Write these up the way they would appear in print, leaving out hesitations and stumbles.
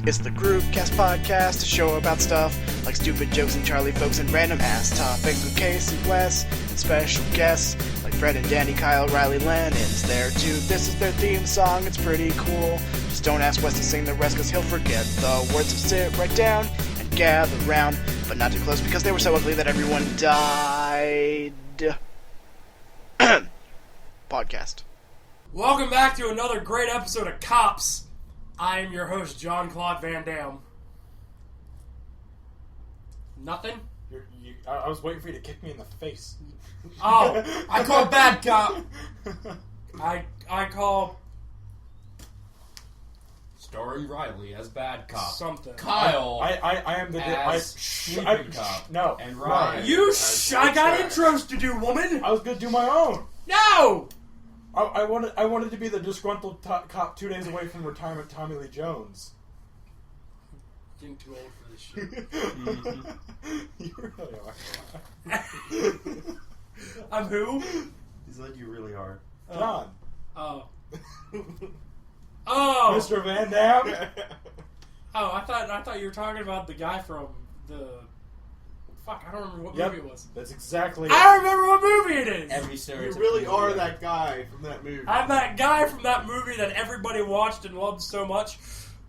It's the Groupcast podcast, a show about stuff like stupid jokes and Charlie folks and random ass topics with Casey West and special guests like Fred and Danny, Kyle, Riley, Lennon's there too. This is their theme song, it's pretty cool. Just don't ask Wes to sing the rest cause he'll forget the words, so sit right down and gather round, but not too close because they were so ugly that everyone died. Podcast. Welcome back to another great episode of Cops. I am your host, John Claude Van Damme. Nothing? I was waiting for you to kick me in the face. Oh, I call bad cop. I call Starring Riley as bad cop. something. Kyle I am the as sleeping cop. No. And Ryan. I got intros to do, woman. I was gonna do my own. No. I wanted to be the disgruntled cop 2 days away from retirement, Tommy Lee Jones. Getting too old for this shit. You really are. I'm who? He said you really are. John. Oh. Mr. Van Damme. Oh, I thought you were talking about the guy from the. Fuck, I don't remember what movie it was. That's exactly. I remember what movie it is. Every You stereotype. really are that guy from that movie. I'm that guy from that movie that everybody watched and loved so much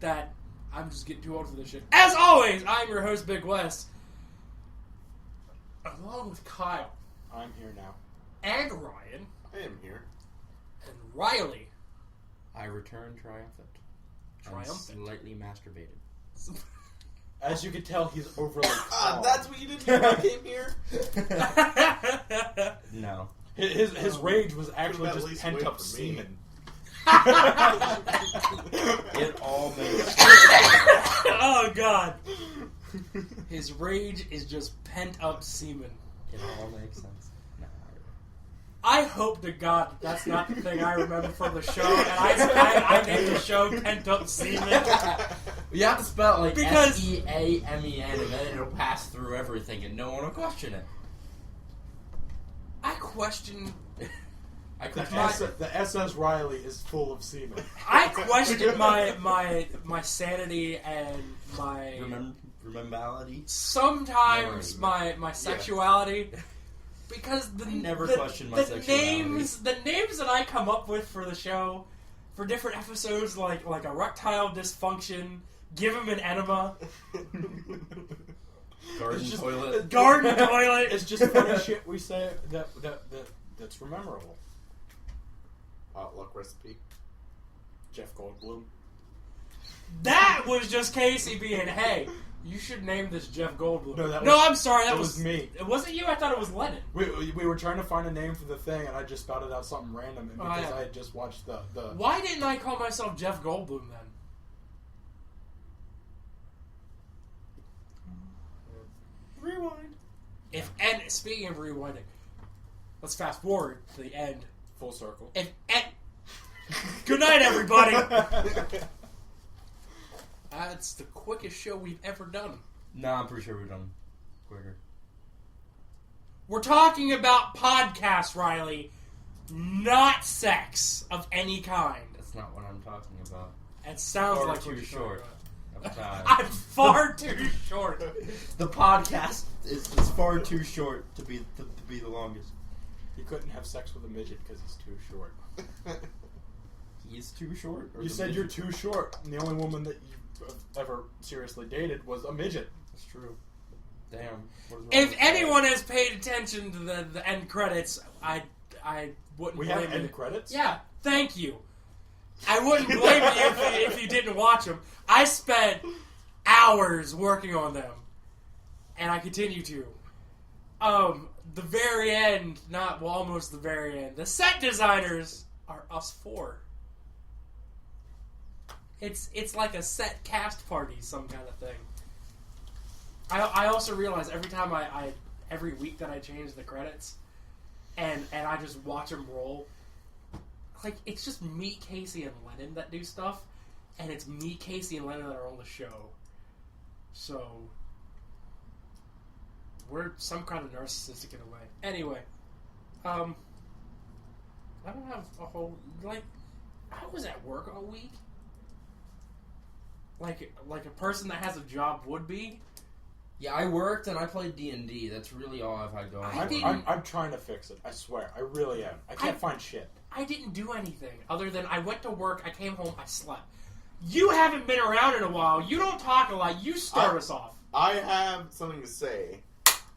that I'm just getting too old for this shit. As always, I'm your host, BigWes, along with Kyle I'm here now. and Ryan I am here. and Riley. I return triumphant. Triumphant. And slightly masturbated. As you can tell, he's overly calm. That's what you did when I came here? No. His rage was actually at just least pent wait up for me. semen. It all makes Oh, God. His rage is just pent-up semen. It all makes sense. No, I hope to God that's not the thing I remember from the show, and I named the show Pent-Up Semen. you have to spell it like Because- S-E-A-M-E-N, and then it'll pass through everything, and no one will question it. I question The SS Riley is full of semen. I question my sanity and my Rememberality? sometimes my sexuality because I never questioned my the sexuality. the names that I come up with for the show for different episodes like erectile dysfunction, give him an enema, Garden toilet. garden toilet. It's just funny shit we say that's memorable. Potluck recipe. Jeff Goldblum. That was just Casey being, hey, you should name this Jeff Goldblum. No, I'm sorry, that was me. It wasn't you. I thought it was Lennon. We were trying to find a name for the thing, and I just spouted out something random, and because yeah. I had just watched the. Why didn't I call myself Jeff Goldblum then? Rewind. And speaking of rewinding, let's fast forward to the end. Full circle. Good night, everybody. It's the quickest show we've ever done. No, I'm pretty sure we've done quicker. We're talking about podcasts, Riley, not sex of any kind. That's not what I'm talking about. It sounds Far like too what you're short. talking Of time. about. I'm far too short. The podcast is far too short to be the longest. You couldn't have sex with a midget because he's too short. He's too short? Or You the said midget? you're too short, and the only woman that you've ever seriously dated was a midget. That's true. Damn. What is wrong If with anyone has paid attention to the end credits, I wouldn't We blame have you. end credits? Yeah, thank you. I wouldn't blame you if you didn't watch them. I spent hours working on them, and I continue to. The very end, almost the very end. The set designers are us four. It's like a set cast party, some kind of thing. I also realize every week that I change the credits, and I just watch them roll. Like, it's just me, Casey, and Lennon that do stuff, and it's me, Casey, and Lennon that are on the show. So, we're some kind of narcissistic in a way. Anyway, I don't have a whole, I was at work all week. like a person that has a job would be. Yeah, I worked and I played D&D. That's really all I've had going. I'm trying to fix it. I swear, I really am. I can't find shit. I didn't do anything other than I went to work, I came home, I slept. You haven't been around in a while. You don't talk a lot. You start us off. I have something to say.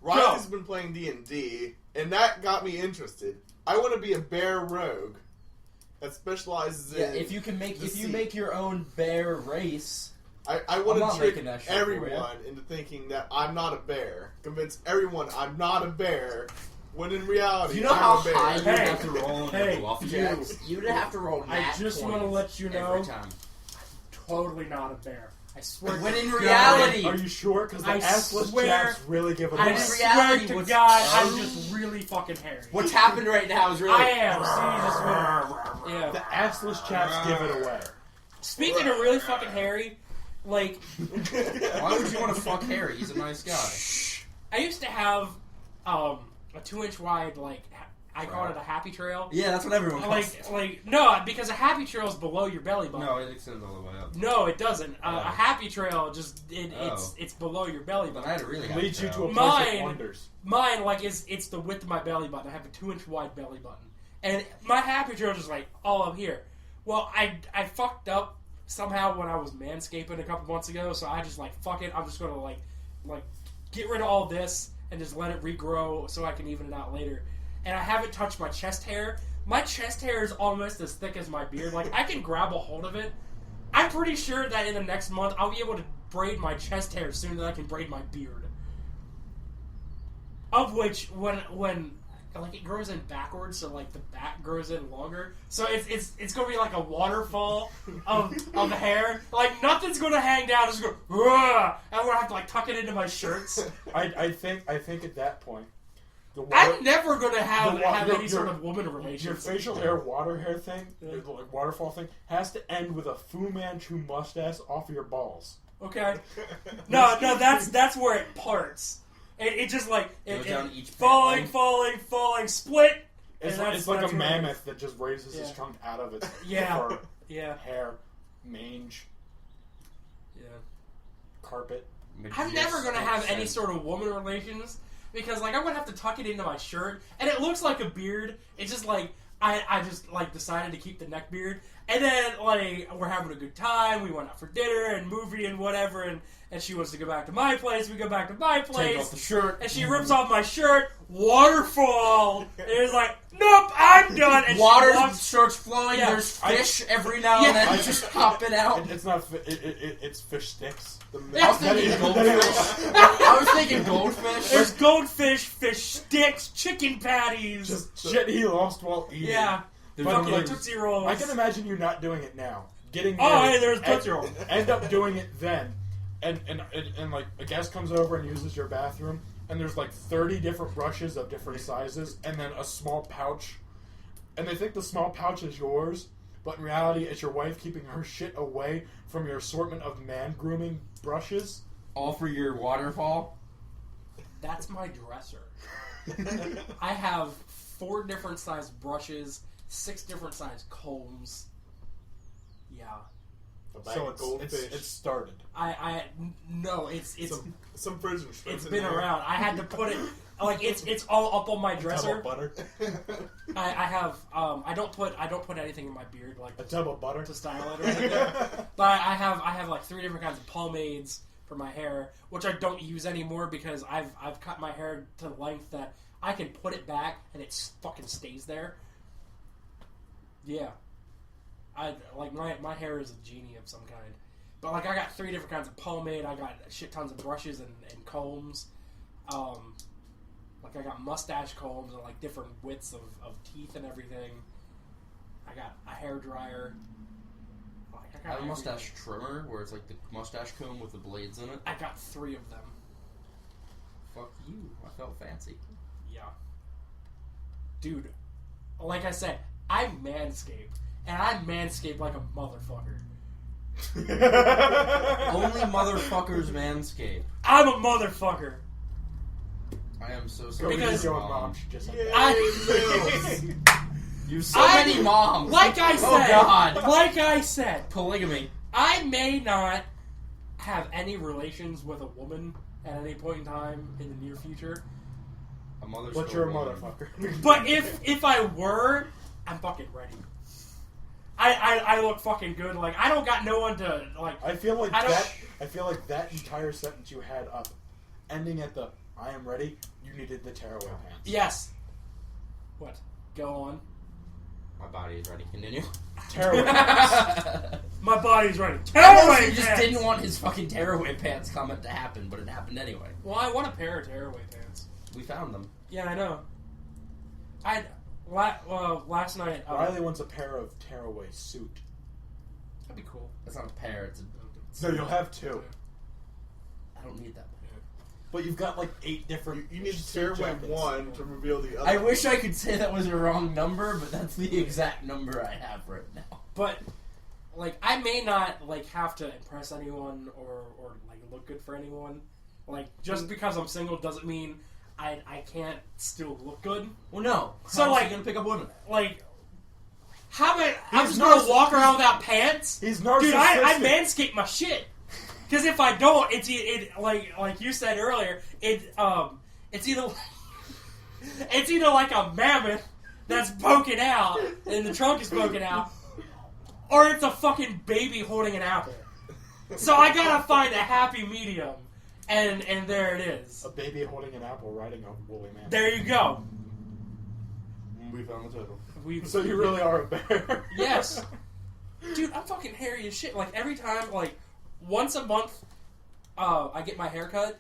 Riley's been playing D&D, and that got me interested. I want to be a bear rogue that specializes in. If you make your own bear race. I want to trick everyone into thinking that I'm not a bear. Convince everyone I'm not a bear. When in reality, you know I'm how a bear. high you have to roll in the bluff you. checks? You'd have to roll. I just want to let you know. Every time. Totally not a bear. I swear. When in reality, are you sure? Because the assless chaps really give a. I swear to God, I'm just really fucking hairy. What's happened right now is really. I am. See, just the assless chaps give it away. Speaking of really fucking hairy, like. Why would you want to fuck Harry? He's a nice guy. I used to have a 2-inch wide, like, I call it a happy trail. Yeah, that's what everyone calls it. No, because a happy trail is below your belly button. No, it extends all the way up. No, it doesn't. A happy trail it's below your belly button. But I had a really happy leads you trail. to a place of wonders. Mine, like, it's the width of my belly button. I have a 2-inch wide belly button, and my happy trail is just like all up here. Well, I fucked up somehow when I was manscaping a couple months ago, so I just like fuck it. I'm just gonna like get rid of all this and just let it regrow so I can even it out later. And I haven't touched my chest hair. My chest hair is almost as thick as my beard. Like, I can grab a hold of it. I'm pretty sure that in the next month, I'll be able to braid my chest hair sooner than I can braid my beard. Of which, when like, it grows in backwards, so, like, the back grows in longer. So it's going to be like a waterfall of hair. Like, nothing's going to hang down. It's going to go, and I'm going to have to, like, tuck it into my shirts. I think at that point, I'm never going to have any sort of woman relationship. Your facial hair, water hair thing, like waterfall thing, has to end with a Fu Manchu mustache off of your balls. Okay. No, that's where it parts. It just like falling, split. It's like a mammoth that just raises his trunk out of its hair, mange, carpet. I'm never gonna have any sort of woman relations. Because, like, I'm going to have to tuck it into my shirt, and it looks like a beard. It's just, like, I just, like, decided to keep the neck beard. And then, like, we're having a good time. We went out for dinner and movie and whatever, and she wants to go back to my place. We go back to my place. Take off the shirt. And she rips off my shirt. Waterfall. And it's like, nope, I'm done. And water starts flowing. Yeah. There's fish every now and then just hopping out. It's not. It's fish sticks. I was thinking goldfish. I was thinking goldfish. There's goldfish, fish sticks, chicken patties. Just shit he lost while eating. Yeah. Fucking Tootsie Rolls. I can imagine you not doing it now. Getting hey, there's Tootsie Rolls. End up doing it then, and like a guest comes over and uses your bathroom, and there's like 30 different brushes of different sizes, and then a small pouch, and they think the small pouch is yours, but in reality it's your wife keeping her shit away from your assortment of man grooming brushes. All for your waterfall? That's my dresser. I have 4 different sized brushes, 6 different sized combs. Yeah. So it's started. No, it's some frozen shrimp. It's been around. I had to put it like it's all up on my dresser. A tub of butter. I have I don't put anything in my beard like a tub of butter to style it or anything. But I have like 3 different kinds of pomades for my hair, which I don't use anymore because I've cut my hair to the length that I can put it back and it fucking stays there. Yeah. My hair is a genie of some kind. But, like, I got 3 different kinds of pomade. I got shit tons of brushes and combs. Like, I got mustache combs and, like, different widths of teeth and everything. I got a hair dryer. Like, I got a mustache trimmer where it's, like, the mustache comb with the blades in it. I got 3 of them. Fuck you. I felt fancy. Yeah. Dude, like I said, I manscape. And I manscape like a motherfucker. Only motherfuckers manscape. I'm a motherfucker. I am so sorry. Because your mom should just you have so many moms. Like I said. Oh God. Like I said. Polygamy. I may not have any relations with a woman at any point in time in the near future. A mother's But you're a motherfucker. But if I were, I'm fucking ready. I look fucking good. Like, I don't got no one to, like... I feel like that entire sentence you had up, ending at the "I am ready," you needed the tearaway pants. Yes. What? Go on. My body is ready. Continue. Tearaway pants. My body's ready. I Tearaway mostly just pants! didn't want his fucking tearaway pants comment to happen, but it happened anyway. Well, I want a pair of tearaway pants. We found them. Yeah, I know. Last night... Riley wants a pair of tearaway suit. That'd be cool. That's not a pair. It's a... So you'll have two. I don't need that. But you've got like 8 different. You need to suit tear away jackets. one to reveal the other. I wish I could say that was a wrong number, but that's the exact number I have right now. But, like, I may not, like, have to impress anyone or like, look good for anyone. Like, just because I'm single doesn't mean I can't still look good. Well, no. So, How's like- he gonna pick up women? Like, how about I'm He's just gonna narciss- walk around without pants? He's narcissistic. Dude, I manscape my shit. Because if I don't, it like you said earlier, it's either like a mammoth that's poking out and the trunk is poking out, or it's a fucking baby holding an apple. So I gotta find a happy medium, and there it is. A baby holding an apple riding a woolly man. There you go. We found the total. So you really are a bear. Yes. Dude, I'm fucking hairy as shit. Like, every time, like, once a month, I get my hair cut.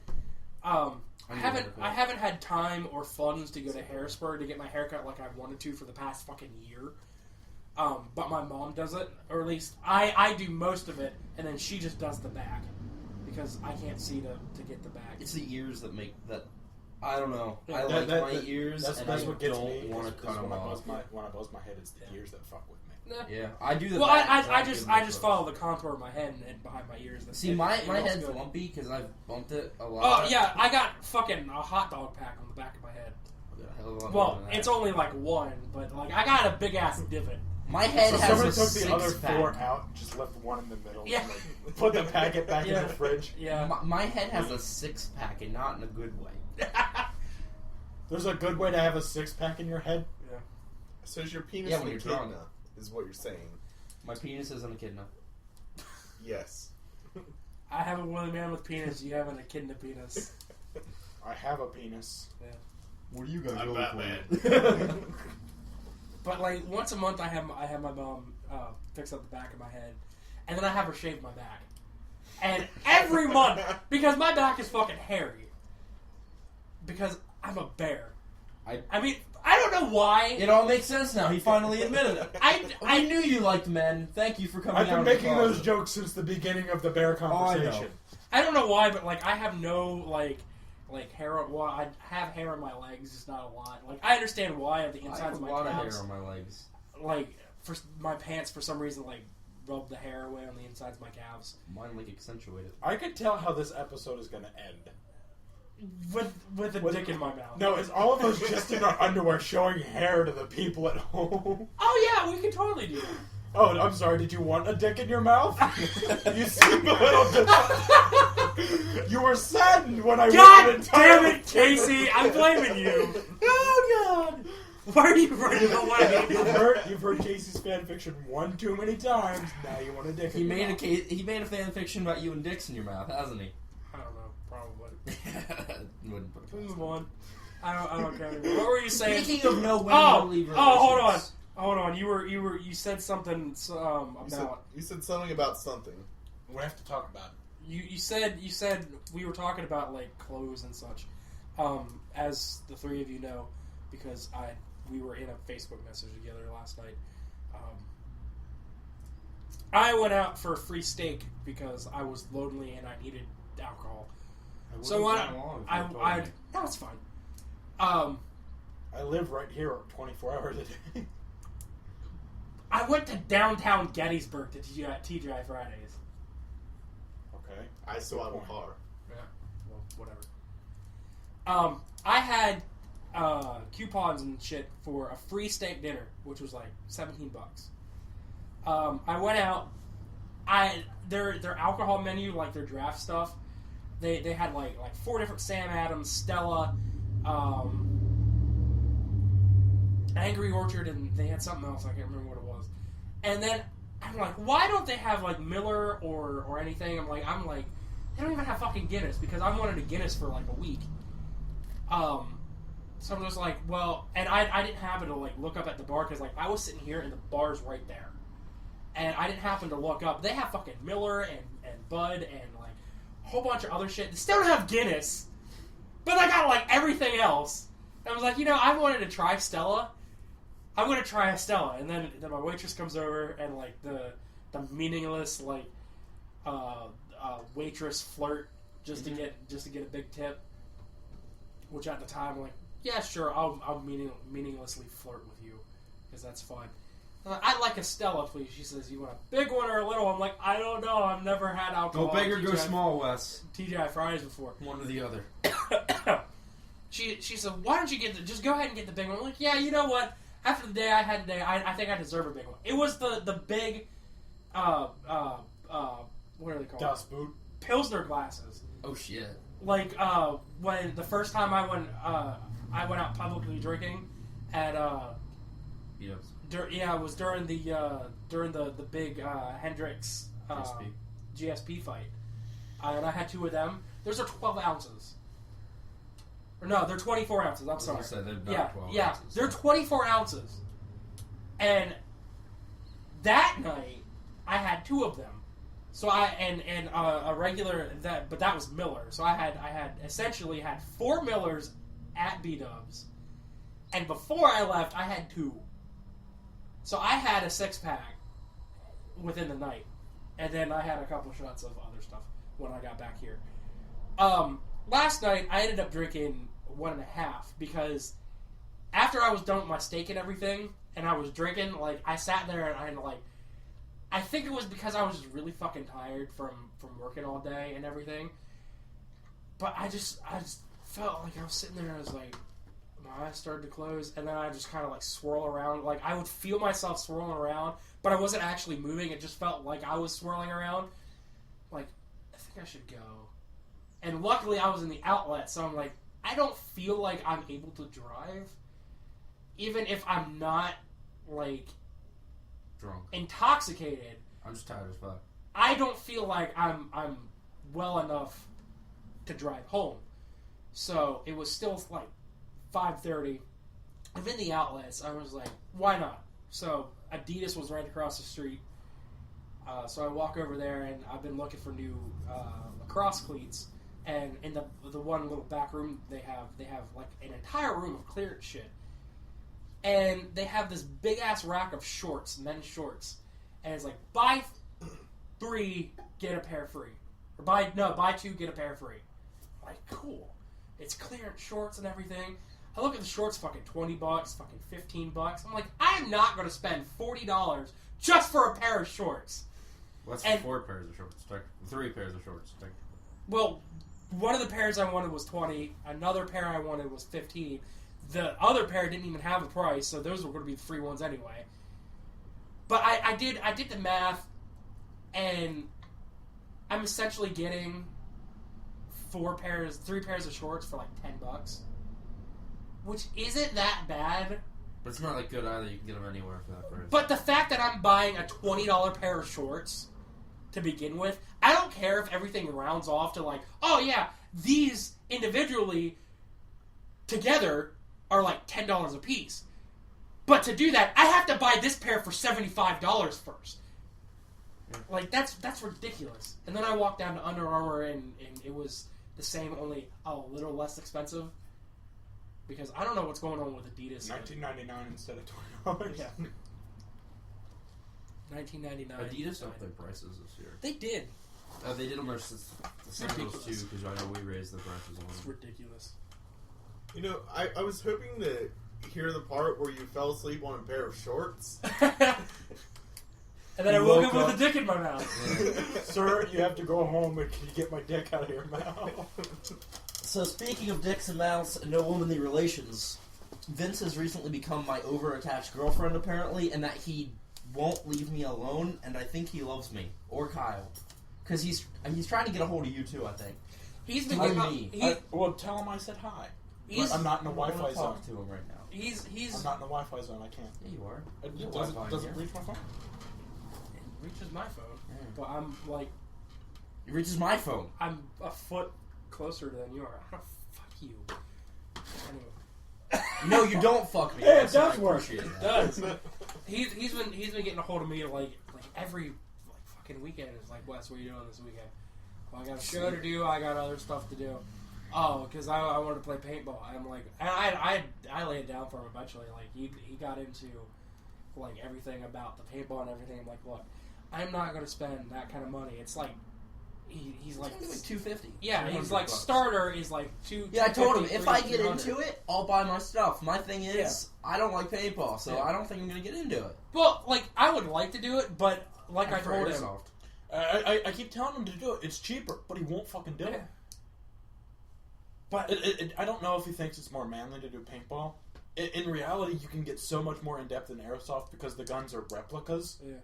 I haven't had time or funds to go to Hairspur to get my hair cut like I wanted to for the past fucking year. But my mom does it, or at least I do most of it, and then she just does the back. Because I can't see to get the back. It's the ears that make that. I don't know. Yeah. I like my ears, That's and what I gets don't me. want to is cut them when off. when I buzz my head, it's the ears that fuck with me. Nah. Yeah, I do the. Well, back, I give just them just a follow the contour of my head and behind my ears. See, my looks head's good. lumpy because I've bumped it a Oh, lot. yeah, I got fucking a hot dog pack on the back of my head. A hell of a lot more Well, than that. it's only like one, but like I got a big ass divot. My head So has somebody a took the other six-pack. 4 out and just left one in the middle. Yeah. And, like, put the packet back in Yeah. the fridge. Yeah. My head has a 6-pack, and not in a good way. There's a good way to have a 6-pack in your head. So is your penis Yeah, an when you're echidna, drunk. is what you're saying. My penis is an echidna. Yes. I have a woolly man with penis. You have an echidna penis. I have a penis. What do you guys I'm go Batman. But like once a month, I have my mom fix up the back of my head, and then I have her shave my back. And every month, because my back is fucking hairy, because I'm a bear. I mean, I don't know why. It all makes sense now. He finally admitted it. I I knew you liked men. Thank you for coming I've out been of the making those closet. jokes since the beginning of the bear conversation. I don't know why, but like I have no like hair. Well, I have hair on my legs, just not a lot. Like I understand why on the I insides have of a my lot of calves. hair on my legs. Like for my pants, for some reason, like rub the hair away on the insides of my calves. Mine like accentuated. I could tell how this episode is going to end. With a dick in my mouth. No, it's all of us just in our underwear showing hair to the people at home. Oh yeah, we could totally do that. Oh, I'm sorry, did you want a dick in your mouth? You seem a little You were saddened when I God went damn it, Casey! I'm blaming you. Oh God! Why are you running away? You've heard Casey's fan fiction one too many times. Now you want a dick. He in your made mouth. he made a fan fiction about you and dicks in your mouth, hasn't he? I don't know, probably. Wouldn't put it Move past on. I don't care anymore. What were you him. saying? Speaking of no women Oh, leave hold on. relations. Hold on. You said something about You said something about something. We have to talk about it. you said we were talking about like clothes and such. As the three of you know, because we were in a Facebook message together last night. I went out for a free steak because I was lonely and I needed alcohol. So I no, it's fine. I live right here 24 hours a day. I went to downtown Gettysburg to TGI Fridays. Okay. I still have a car. Yeah, well, whatever. I had coupons and shit for a free steak dinner, which was like $17. I went out. their alcohol menu, like their draft stuff, they had like 4 different Sam Adams, Stella, Angry Orchard, and they had something else. I can't remember what it was. And then I'm like, why don't they have like Miller or anything? I'm like, they don't even have fucking Guinness, because I wanted a Guinness for like a week. So I'm just like, well, and I didn't happen to like look up at the bar, because like I was sitting here and the bar's right there, and I didn't happen to look up. They have fucking Miller and Bud and like a whole bunch of other shit. They still don't have Guinness, but I got like everything else. I was like, I wanted to try Stella. I'm gonna try a Stella, and then my waitress comes over and like the meaningless like waitress flirt just to get a big tip, which at the time I'm like, yeah, sure, I'll meaninglessly flirt with you, because that's fun. I'd like a Stella, please. She says, you want a big one or a little? I'm like, I don't know. I've never had alcohol. Go big or go small, Wes. TGI Fridays before. One or the other. She said, why don't you just go ahead and get the big one? I'm like, yeah, you know what? After the day I had today, I think I deserve a big one. It was the big, what are they called? Das Boot. Pilsner glasses. Oh, shit. Like, when the first time I went out publicly drinking at, Yes. it was during the big Hendrix GSP fight, and I had 2 of them. Those are 12 ounces. Or no, they're 24 ounces. I'm sorry. They're not 12 yeah, ounces. they're 24 ounces. And that night, I had 2 of them. So a regular but that was Miller. So I had essentially had 4 Millers at B-Dubs, and before I left, I had 2. So I had a 6-pack within the night, and then I had a couple shots of other stuff when I got back here. Last night I ended up drinking 1.5, because after I was done with my steak and everything, and I was drinking, like I sat there and I think it was because I was just really fucking tired from working all day and everything. But I just felt like I was sitting there and I was like, my eyes started to close, and then I just kind of like swirl around. Like I would feel myself swirling around, but I wasn't actually moving. It just felt like I was swirling around. Like, I think I should go. And luckily I was in the outlet, so I'm like, I don't feel like I'm able to drive, even if I'm not like drunk, intoxicated. I'm just tired as fuck. I don't feel like I'm well enough to drive home. So it was still like 5:30. I'm in the outlets. I was like, why not? So Adidas was right across the street. So I walk over there, and I've been looking for new lacrosse cleats. And in the one little back room, they have like an entire room of clearance shit. And they have this big ass rack of shorts, men's shorts, and it's like buy 3 get a pair free, or buy 2 get a pair free. I'm like, cool. It's clearance shorts and everything. I look at the shorts, fucking $20, fucking $15. I'm like, I'm not going to spend $40 just for a pair of shorts. What's 4 pairs of shorts? 3 pairs of shorts. Well, one of the pairs I wanted was $20. Another pair I wanted was $15. The other pair didn't even have a price, so those were going to be the free ones anyway. But I did the math, and I'm essentially getting 3 pairs of shorts for like $10, which isn't that bad. But it's not like good either. You can get them anywhere for that price. But the fact that I'm buying a $20 pair of shorts to begin with, I don't care if everything rounds off to like, oh yeah, these individually together are like $10 a piece. But to do that, I have to buy this pair for $75 first. Yeah. Like, that's ridiculous. And then I walked down to Under Armour, and it was the same, only a little less expensive. Because I don't know what's going on with Adidas. $19.99 instead of $20. Yeah. $19.99. Adidas upped their prices this year. They did. They did them the sandals too, because I know we raised the prices on them. It's ridiculous. You know, I was hoping to hear the part where you fell asleep on a pair of shorts. And then I woke up with a dick in my mouth. Sir, you have to go home, and can you get my dick out of your mouth? So speaking of dicks and mouths and no womanly relations, Vince has recently become my over-attached girlfriend, apparently, and that he won't leave me alone, and I think he loves me. Or Kyle. Because he's trying to get a hold of you, too, I think. He's been Tell getting me. Well, tell him I said hi. He's- I'm not in a I want Wi-Fi to zone. talk to him right now. He's I'm not in a Wi-Fi zone. I can't. Yeah, you are. It You have doesn't Wi-Fi doesn't here. reach my phone. It reaches my phone, Yeah. but I'm like It reaches my phone. I'm a foot closer than you are. How the fuck you? Anyway. No, you don't fuck me. Hey, it That's what does I work. appreciate It that. does. He's been getting a hold of me like every fucking weekend. It's like, Wes, what are you doing this weekend? Well, I got a show to do. I got other stuff to do. Oh, because I wanted to play paintball. I'm like, and I laid it down for him eventually. Like he got into like everything about the paintball and everything. I'm like, look, I'm not going to spend that kind of money. It's like he's like It's like $250. yeah, he's like $200. starter is like two. Yeah, I told him, if I get 300. into it, I'll buy my stuff. My thing is, Yeah. I don't like paintball, so Yeah. I don't think I'm going to get into it. Well, like I would like to do it, but like I For told him, Airsoft. I keep telling him to do it. It's cheaper, but he won't fucking do Yeah. it. but I don't know if he thinks it's more manly to do paintball. In reality, you can get so much more in depth in airsoft because the guns are replicas. yeah.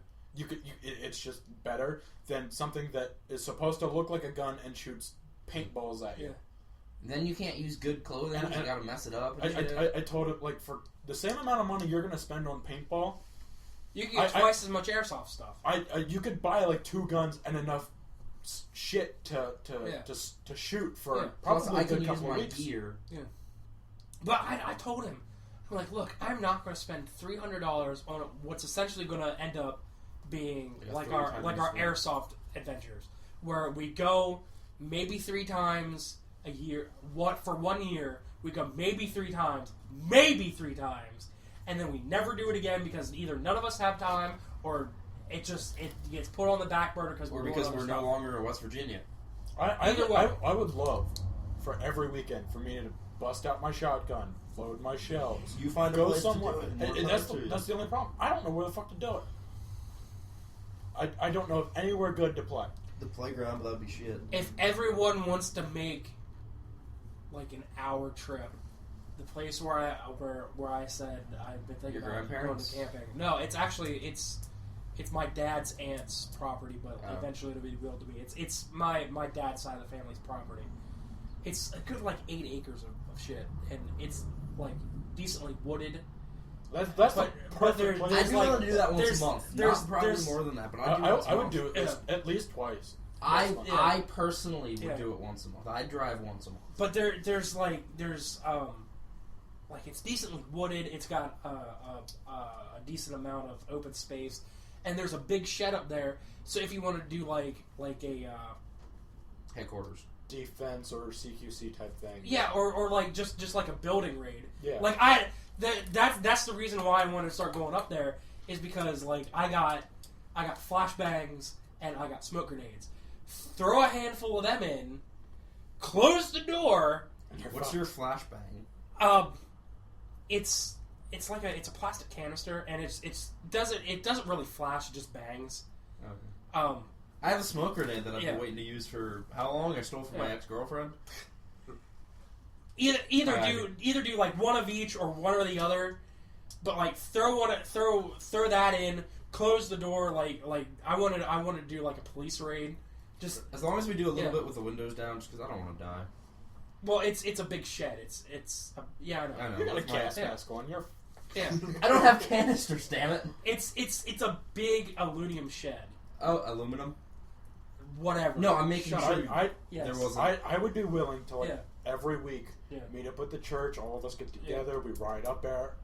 It's just better than something that is supposed to look like a gun and shoots paintballs at you. Yeah. Then you can't use good clothing, And- you and- gotta mess it up. And shit. I told him, like, for the same amount of money you're going to spend on paintball, You can get twice as much airsoft stuff. you could buy like 2 guns and enough shit to Yeah. shoot for Yeah. Plus, probably I a can good use couple my weeks. gear. But I told him, I'm like, look, I'm not going to spend $300 on what's essentially going to end up being Like a like our 3 like times our thing. airsoft adventures, where we go maybe 3 times a year. What for 1 year we go maybe 3 times, and then we never do it again because either none of us have time or it gets put on the back burner because Or because we're no longer in West Virginia. Either way. I would love for every weekend for me to bust out my shotgun, load my shells, You find a go place somewhere. to do it. More And that's power to you. the only problem. I don't know where the fuck to do it. I don't know of anywhere good to play. The playground, but that would be shit. If everyone wants to make like an hour trip, the place where I said I've been thinking Your about going grandparents? to camping. No, it's actually it's my dad's aunt's property, but Oh. eventually it'll be built to be. It's my dad's side of the family's property. It's a good like 8 acres of shit, and it's like decently wooded. That's But- the but perfect there- place. I'd There's be like- willing to do that once there's- a month. there's- Not probably there's- more than that, but I'd do it once a I month. would do it Yeah. at least twice. I Yeah. I personally would Yeah. do it once a month. I'd drive once a month. But there's like it's decently wooded. It's got a decent amount of open space, and there's a big shed up there. So if you want to do like a Headquarters. Defense or CQC type thing. yeah, or like just like a building raid. Yeah. Like that's the reason why I wanted to start going up there is because like I got flashbangs and I got smoke grenades. Throw a handful of them in, close the door. And you're What's fucked. your flashbang? It's like it's a plastic canister, and it doesn't really flash. It just bangs. Okay. I have a smoke grenade that I've Yeah. been waiting to use for how long? I stole from my Yeah. ex-girlfriend. Either do like one of each or one or the other, but like throw that in. Close the door. Like I wanted to do like a police raid. Just As long as we do a little Yeah. bit with the windows down, just because I don't want to die. well, it's a big shed. Yeah, I know. I know. You got a that's my- gas yeah. mask on. You're Yeah, I don't have canisters, damn it. it's a big aluminum shed. Oh, aluminum? Whatever. No, I'm making Shut sure up. you- I Yes. There wasn't. I would be willing to like Yeah. every week Yeah. meet up with the church. All of us get together. We ride up there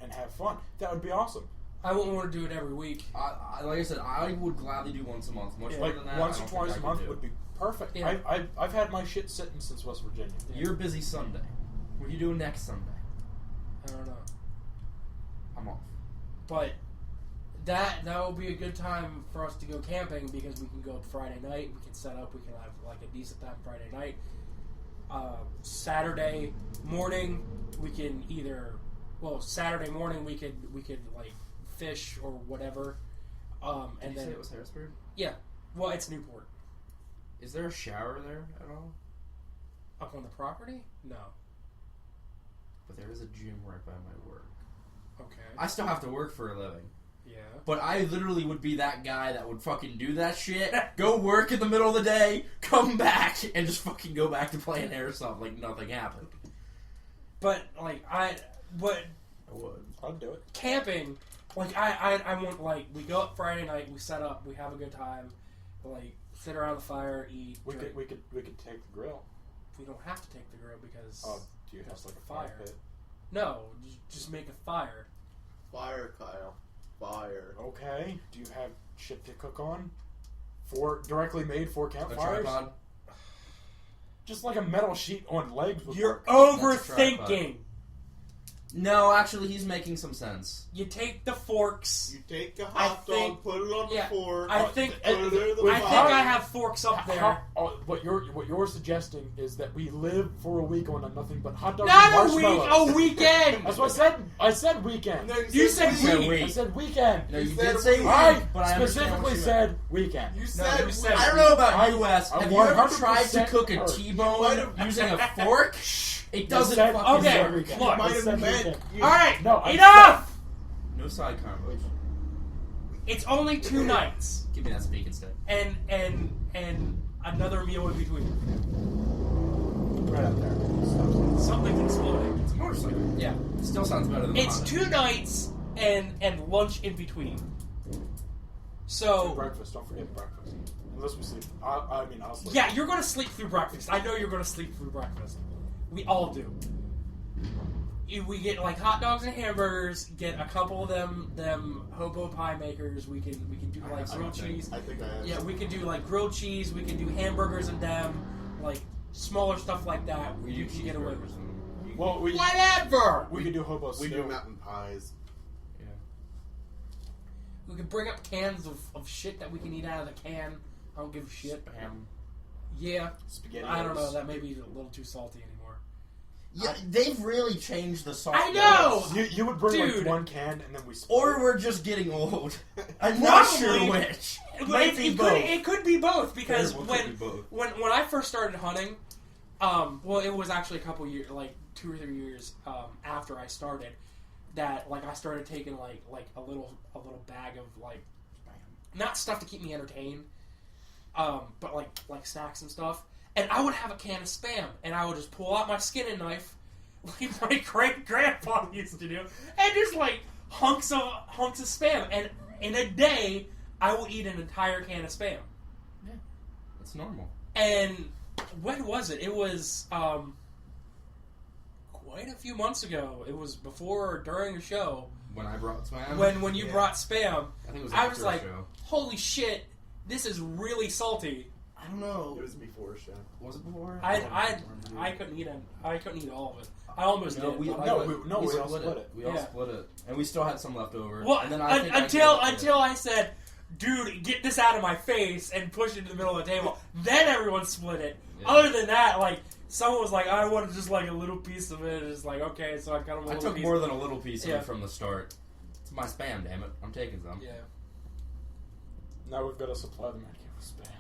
and have fun. That would be awesome. I wouldn't want to do it every week. Like I said, I would gladly do once a month. Much Yeah. more Like than that, once I or don't think twice I a could month do. would be perfect. Yeah. I've had my shit sitting since West Virginia. You're busy Sunday. What are you doing next Sunday? I don't know. I'm off. But that will be a good time for us to go camping because we can go Friday night. We can set up. We can have like a decent time Friday night. Saturday morning we can Saturday morning we could like fish or whatever. Did And you then say it was Harrisburg? well, it's Newport Is there a shower there at all? up on the property. No. But there is a gym right by my work. Okay. I still have to work for a living. Yeah. But I literally would be that guy that would fucking do that shit, go work in the middle of the day, come back, and just fucking go back to playing airsoft like nothing happened. But, like, I would. I'd do it. Camping, like, I want, like, we go up Friday night, we set up, we have a good time, like, sit around the fire, eat, We drink. could take the grill. We don't have to take the grill because... Do you have like a fire fire pit? No, just make a fire. Fire, Kyle. Fire. Okay. Do you have shit to cook on? Directly made for A campfires? tripod. Just like a metal sheet on legs would You're work. overthinking. No, actually, he's making some sense. You take the forks. You take a I hot think- dog, put it on yeah, the fork. I think put it in the I fire. think I have forks up there. What you're suggesting is that we live for a week on nothing but hot dogs Not and a week, marshmallows. a weekend. That's what I said. I said weekend. No, You said week. week. I said weekend. No, You you said did say week, I but I understand specifically what you meant. said weekend. You No, said you said I don't know about I- U.S. I Have you ever 100% tried to cook a heard. T-bone using a fork? It doesn't said- fucking Okay, work. weekend. look. I might said have meant. weekend. You, All right, No, I enough. No side combos. It's only 2 nights, Give me that speaking stick. and another meal in between. Right up there. Something's exploding. It's a motorcycle. Yeah, still sounds better than the It's Honda. 2 nights and lunch in between. And So breakfast. Don't forget breakfast. Unless we sleep. I'll sleep. yeah, you're gonna sleep through breakfast. I know you're gonna sleep through breakfast. We all do. We get like hot dogs and hamburgers. Get a couple of them hobo pie makers. We can do like grilled cheese. I think I have. Yeah, we could do like grilled cheese. We can do hamburgers and them, like smaller stuff like that. We do You can get away with. cheeseburgers. Well, Whatever. we could do hobo We stew. do mountain pies. Yeah. We could bring up cans of shit that we can eat out of the can. I don't give a shit. Spam. Yeah, Spaghetti. I don't know. That may be a little too salty anymore. Yeah, they've really changed the salt. I know! You would bring Dude. like one can and then we split. Or we're just getting old. I'm not Probably. sure which. It could be both because Very well could be both. when I first started hunting, well, it was actually a couple years, like 2 or 3 years after I started, that like I started taking like a little bag of like not stuff to keep me entertained, but like snacks and stuff. And I would have a can of Spam, and I would just pull out my skinning knife, like my great grandpa used to do, and just like hunks of Spam. And in a day, I will eat an entire can of Spam. Yeah, that's normal. And when was it? It was quite a few months ago. It was before or during a show. When I brought Spam? When you brought Spam, I think it was I after was a like, show. holy shit, this is really salty. I don't know. It was before a show. Was it before? I couldn't eat it. I couldn't eat all of it. I almost No, did. we but no, I- we all split it. We all Yeah. split it, and we still had some left over. Well, and then I think until I I said, "Dude, get this out of my face," and pushed it to the middle of the table. Then everyone split it. Yeah. Other than that, like someone was like, "I wanted just like a little piece of it." It's like, okay, so I got a little I took piece. more than a little piece of Yeah. it from the start. It's my Spam, damn it! I'm taking some. Yeah. Now we've got to supply the market with Spam.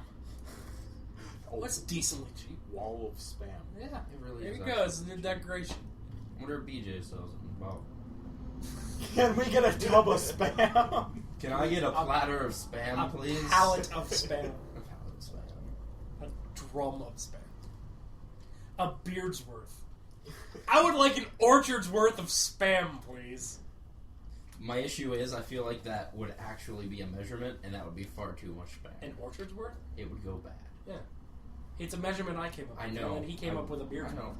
Well, it's decently cheap. Wall of Spam. Yeah. It really There is. you go. It's a new decoration. I wonder if BJ sells it. Well, Can we get a tub of Spam? can I get a platter of Spam, please? A pallet of Spam. A pallet of Spam. A drum of Spam. A beard's worth. I would like an orchard's worth of Spam, please. My issue is, I feel like that would actually be a measurement, and that would be far too much Spam. An orchard's worth? It would go bad. Yeah. It's a measurement I came up with. I know. And then he came up with a beard's I worth. know.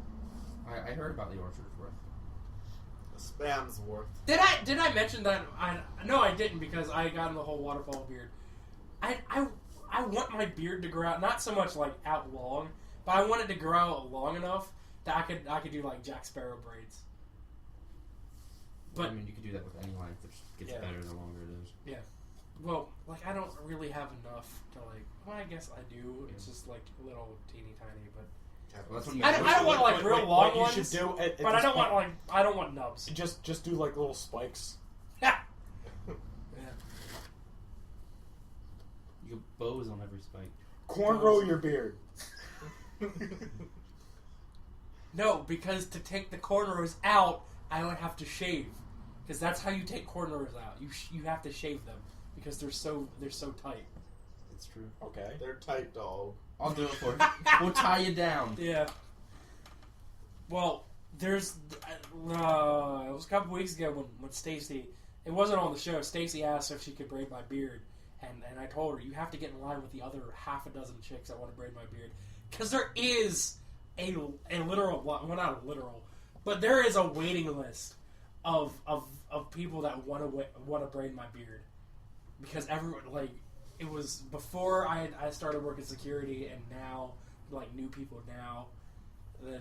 I heard about the orchard's worth. The Spam's worth. Did I mention that? No, I didn't because I got in the whole waterfall beard. I want my beard to grow out, not so much like out long, but I want it to grow out long enough that I could do like Jack Sparrow braids. But I mean, you could do that with any length. It just gets Yeah. better the longer it is. yeah, well, like I don't really have enough to like. Well, I guess I do. It's just like a little teeny tiny, but Well, that's what I don't want like real long you ones. should do at But I this don't want point- like I don't want nubs. Just do like little spikes. Yeah. You get bows on every spike. Cornrow your beard. No, because to take the cornrows out, I would have to shave. Because that's how you take cornrows out. You have to shave them because they're so tight. It's true. Okay. They're tight, dog. I'll do it for you. We'll tie you down. Yeah. Well, it was a couple weeks ago when Stacy, it wasn't on the show, Stacy asked if she could braid my beard. And I told her, you have to get in line with the other half a dozen chicks that want to braid my beard. Because there is a literal, well, not a literal, but there is a waiting list of people that want to braid my beard. Because everyone, like, it was before I started working security, and now, like, new people now, that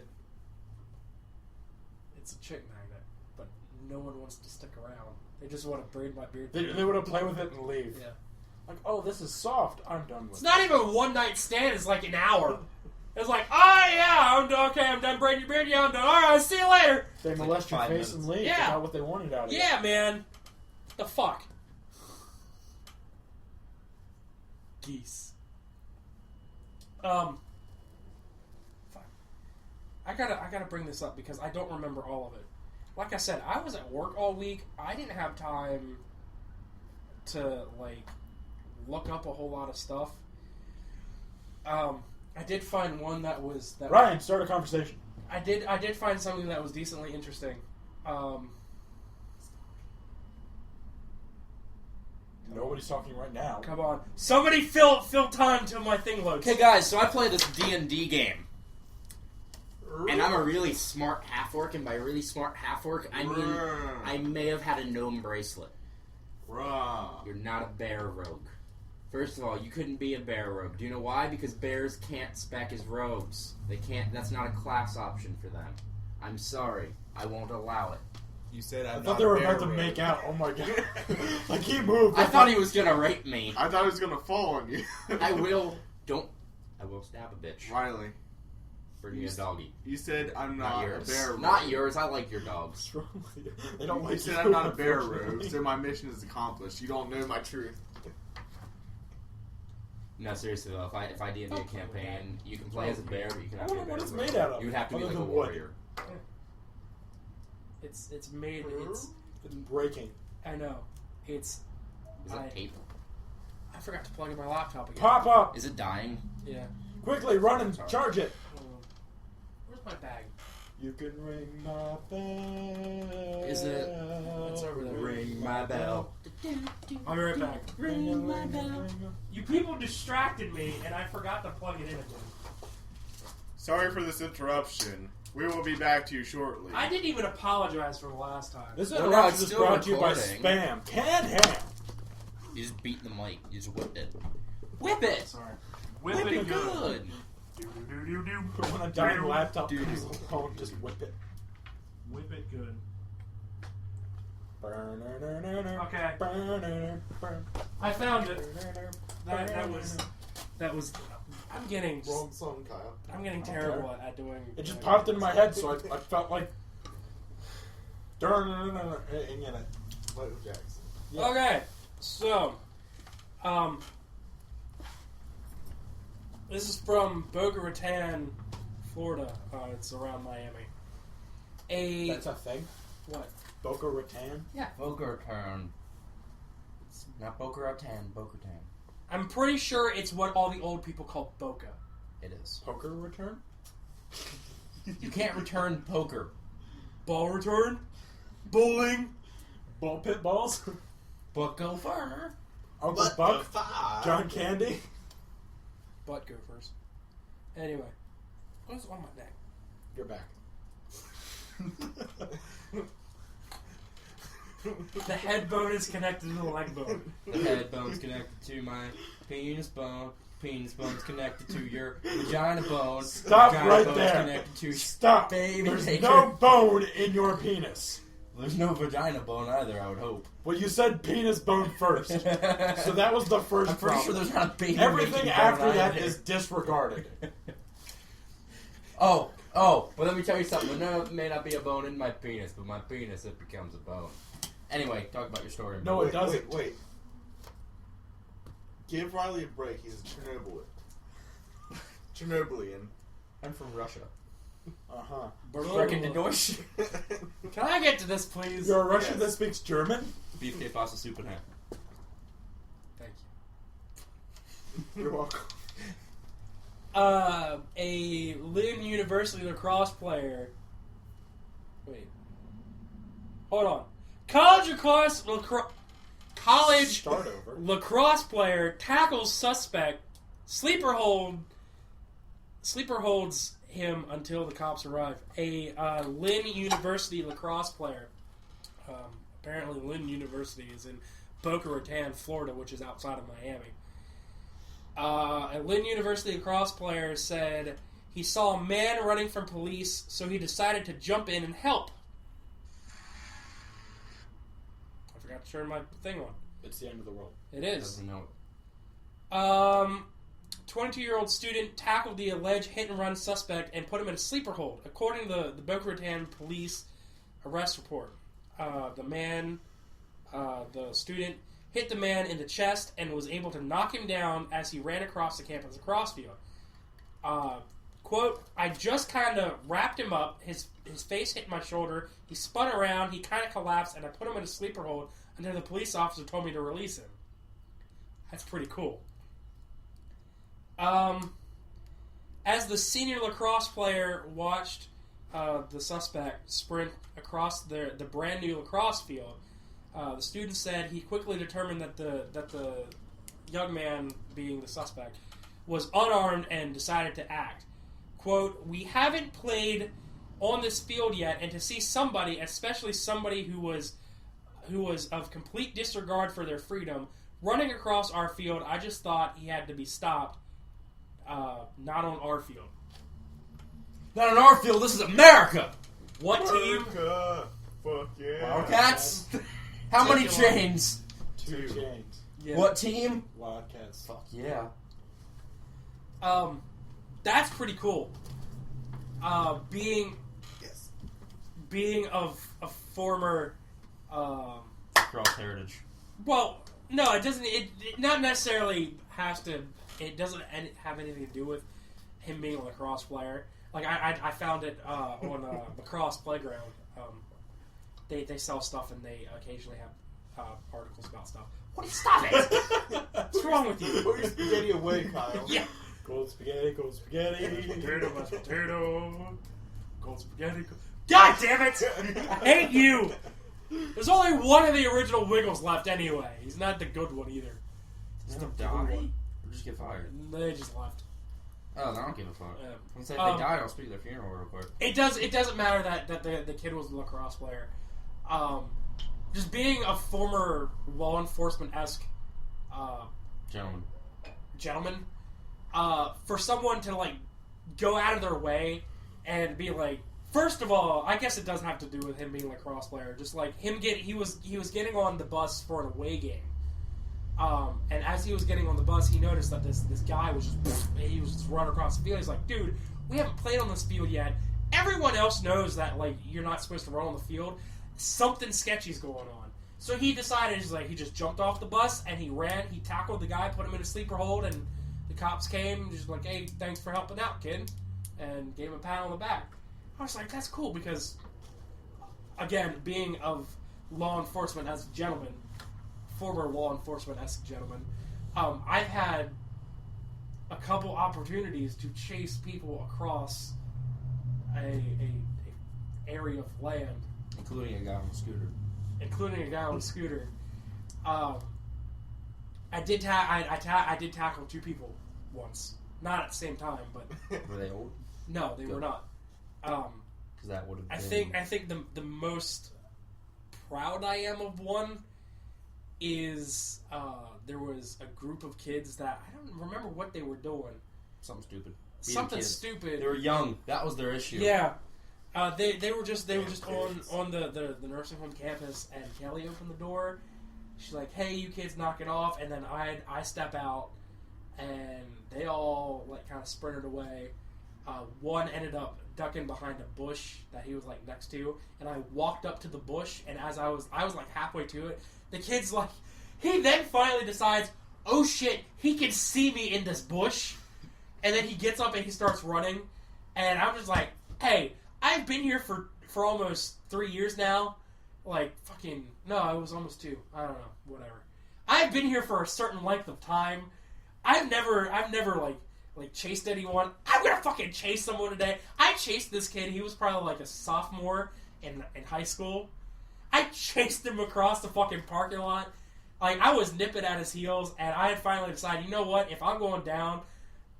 it's a chick magnet, but no one wants to stick around. They just want to braid my beard. They want to play with it and leave. Yeah. Like, oh, this is soft. I'm done with it. It's not even a one-night stand. It's like an hour. It's like, oh, yeah, I'm done braiding your beard. Yeah, I'm done. All right, see you later. They It's molest like your 5 face and minutes. leave. Yeah. That's not what they wanted out of you. Yeah, man. The fuck? Geese. Fuck. I gotta bring this up because I don't remember all of it. Like I said, I was at work all week. I didn't have time to, like, look up a whole lot of stuff. I did find one that was... Ryan, start a conversation. I did find something that was decently interesting. Nobody's talking right now. Come on. Somebody fill time till my thing loads. Okay, guys, so I play this D&D game. And I'm a really smart half-orc, and by really smart half-orc, I mean I may have had a gnome bracelet. You're not a bear rogue. First of all, you couldn't be a bear rogue. Do you know why? Because bears can't spec as rogues. They can't. That's not a class option for them. I'm sorry. I won't allow it. You said I thought they were about to make out. Oh my god. Like, he moved. I thought he was gonna rape me. I thought he was gonna fall on you. I will stab a bitch. Riley, Bring me a doggy. you said I'm not a yours. bear rogue. Not yours. I like your dogs. What's wrong with you? They don't You like said you, I'm not a bear unfortunately. rogue, so my mission is accomplished. You don't know my truth. No, seriously though, if I D&D a campaign, you can play as a bear, but you I cannot be a wonder bear what it's rogue. made out of. You would have to be other like a than wood. warrior. It's made. It's breaking. I know. Is it tape? I forgot to plug in my laptop again. Pop up! Is it dying? Yeah. Quickly, run and Sorry. charge it! Where's my bag? You can ring my bell. Is it? It's over there. Ring my bell. I'll be right back. Ring my bell. You people distracted me, and I forgot to plug it in again. Sorry for this interruption. We will be back to you shortly. I didn't even apologize for the last time. This Well, no, interruption it's is still brought to you by recording. Spam. Canned ham. You just beat the mic. You just whipped it. Whip it! Sorry. Whip it good! When a dying laptop Dude. comes along, just whip it. Whip it good. Okay. I found it. That was. I'm getting. Wrong song, Kyle. I'm getting terrible at doing. It just popped into my head, so I felt like. In it. Michael Jackson. Yeah. Okay, so, this is from Boca Raton, Florida. It's around Miami. That's a thing? What? Boca Raton? Yeah, Boca Raton. It's not Boca Raton, Boca Raton. I'm pretty sure it's what all the old people call Boca. It is. Poker return? You can't return poker. Ball return? Bowling? Ball pit balls? But go far. Uncle But Buck? the five. John Candy? Butt gophers. Anyway, what's on my neck? You're back. The head bone is connected to the leg bone. The head bone's connected to my penis bone. Penis bone's connected to your vagina bone. Stop vagina right bone's there. Connected to Stop. Baby, There's take no your- bone in your penis. There's no vagina bone either, I would hope. Well, you said penis bone first. So that was the first I'm pretty problem. sure there's not a baby. Everything making after bone that either. is disregarded. Oh, well let me tell you something. No, it may not be a bone in my penis, but my penis, it becomes a bone. Anyway, talk about your story. No, Wait, it doesn't. Wait. Give Riley a break. He's a Chernobylian. I'm from Russia. Sprechen die Deutsch. Can I get to this, please? You're a Russian that speaks German? Beefcake pasta soup and ham. Thank you. You're welcome. A Lynn University lacrosse player. Wait. Hold on. College lacrosse player tackles suspect. Sleeper holds him until the cops arrive. A Lynn University lacrosse player. Apparently, Lynn University is in Boca Raton, Florida, which is outside of Miami. A Lynn University lacrosse player said he saw a man running from police, so he decided to jump in and help. I forgot to turn my thing on. It's the end of the world. It is. Doesn't know. 22-year-old student tackled the alleged hit-and-run suspect and put him in a sleeper hold, according to the Boca Raton police arrest report. The student hit the man in the chest and was able to knock him down as he ran across the campus lacrosse field. Quote, I just kind of wrapped him up. His face hit my shoulder. He spun around. He kind of collapsed, and I put him in a sleeper hold until the police officer told me to release him. That's pretty cool. As the senior lacrosse player watched the suspect sprint across the brand new lacrosse field, the student said he quickly determined that the young man, being the suspect, was unarmed and decided to act. Quote, we haven't played on this field yet, and to see somebody, especially somebody who was of complete disregard for their freedom, running across our field, I just thought he had to be stopped. Not on our field. Not on our field, this is America! What team? America. Fuck yeah. Wildcats? How many chains? 2 chains. Yeah. What team? Wildcats. Fuck yeah. That's pretty cool. Being of a former Cross heritage. well, no, it doesn't. It not necessarily has to. It doesn't have anything to do with him being a lacrosse player. Like I found it on a lacrosse playground. They sell stuff and they occasionally have articles about stuff. What? Stop it! What's wrong with you? Put your spaghetti away, Kyle. Yeah. Cold spaghetti, cold spaghetti. Potato, mashed potato. Cold spaghetti. God damn it! I hate you! There's only one of the original Wiggles left anyway. He's not the good one either. Does He's he the die? blue one. Or just get fired? They just left. Oh, I don't give a fuck. Yeah. Once if they die, I'll speak at their funeral real quick. It doesn't matter that the kid was a lacrosse player. Just being a former law enforcement-esque gentleman, for someone to like go out of their way and be like, first of all, I guess it doesn't have to do with him being a lacrosse player. Just like he was getting on the bus for an away game, and as he was getting on the bus, he noticed that this guy was just running across the field. He's like, dude, we haven't played on this field yet. Everyone else knows that like you're not supposed to run on the field. Something sketchy's going on. So he decided, he just jumped off the bus and he ran. He tackled the guy, put him in a sleeper hold, and the cops came, just like, hey, thanks for helping out, kid, and gave him a pat on the back. I was like, that's cool because, again, being of law enforcement as a gentleman, former law enforcement as a gentleman, I've had a couple opportunities to chase people across a area of land, Including a guy on a scooter. I did tackle 2 people once, not at the same time, but Were they old? no, they were not. Because that would have been... I think the most proud I am of one is there was a group of kids that I don't remember what they were doing. Something stupid. Something stupid. They were young. That was their issue. Yeah. They were just on the nursing home campus, and Kelly opened the door. She's like, "Hey, you kids, knock it off!" And then I step out, and they all like kind of sprinted away. One ended up ducking behind a bush that he was like next to, and I walked up to the bush, and as I was like halfway to it, the kid's like, he then finally decides, "Oh shit, he can see me in this bush," and then he gets up and he starts running, and I'm just like, Hey, I've been here for almost 3 years now. Like, fucking... No, it was almost 2. I don't know. Whatever. I've been here for a certain length of time. I've never like chased anyone. I'm gonna fucking chase someone today. I chased this kid. He was probably like a sophomore in high school. I chased him across the fucking parking lot. Like, I was nipping at his heels, and I had finally decided, you know what? If I'm going down,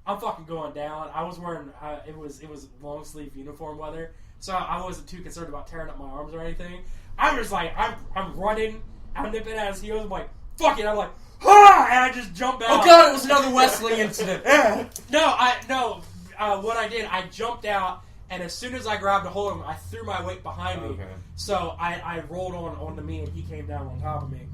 I'm fucking going down. I was wearing it was long sleeve uniform weather, so I wasn't too concerned about tearing up my arms or anything. I was like, I'm running. I'm nipping at his heels. I'm like, fuck it. I'm like, ah! And I just jumped out. Oh god, it was another Wesley incident. What I did, I jumped out, and as soon as I grabbed a hold of him, I threw my weight behind me. So I rolled onto me, and he came down on top of me.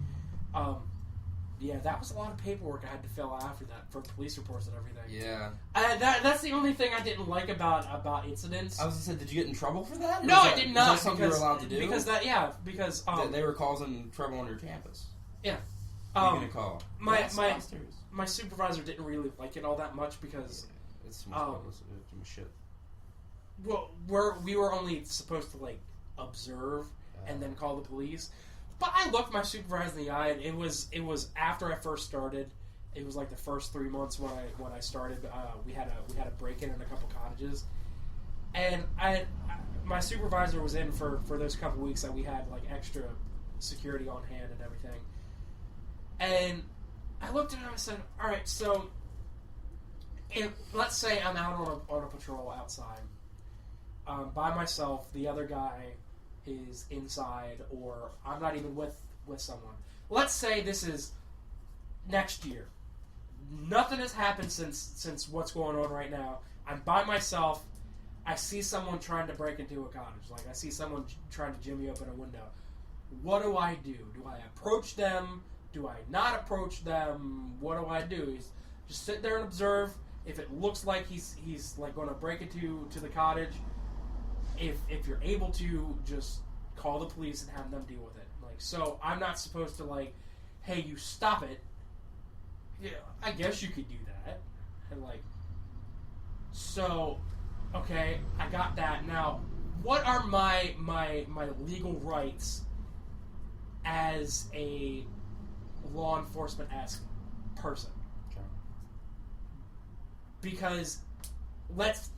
Yeah, that was a lot of paperwork I had to fill out after that for police reports and everything. Yeah. That's the only thing I didn't like about incidents. I was gonna say, did you get in trouble for that? No, I did not. Is that something you were allowed to do? Because they were causing trouble on your campus. Yeah. What are you gonna call? My supervisor didn't really like it all that much because it's too much shit. Well, we were only supposed to like observe and then call the police. But I looked my supervisor in the eye, and it was after I first started. It was like the first 3 months when I started. We had a break-in a couple cottages, and my supervisor was in for those couple weeks that we had like extra security on hand and everything. And I looked at him and I said, "All right, so let's say I'm out on a patrol outside by myself. The other guy is inside, or I'm not even with someone. Let's say this is next year. Nothing has happened since what's going on right now. I'm by myself. I see someone trying to break into a cottage. Like, I see someone trying to jimmy open a window. What do I do? Do I approach them? Do I not approach them? What do I do? Just sit there and observe. If it looks like he's like going to break into the cottage, if you're able to, just call the police and have them deal with it. Like, so I'm not supposed to like, hey, you stop it. Yeah, I guess you could do that. And like, so, okay, I got that. Now, what are my legal rights as a law enforcement-esque person? Okay. Because let's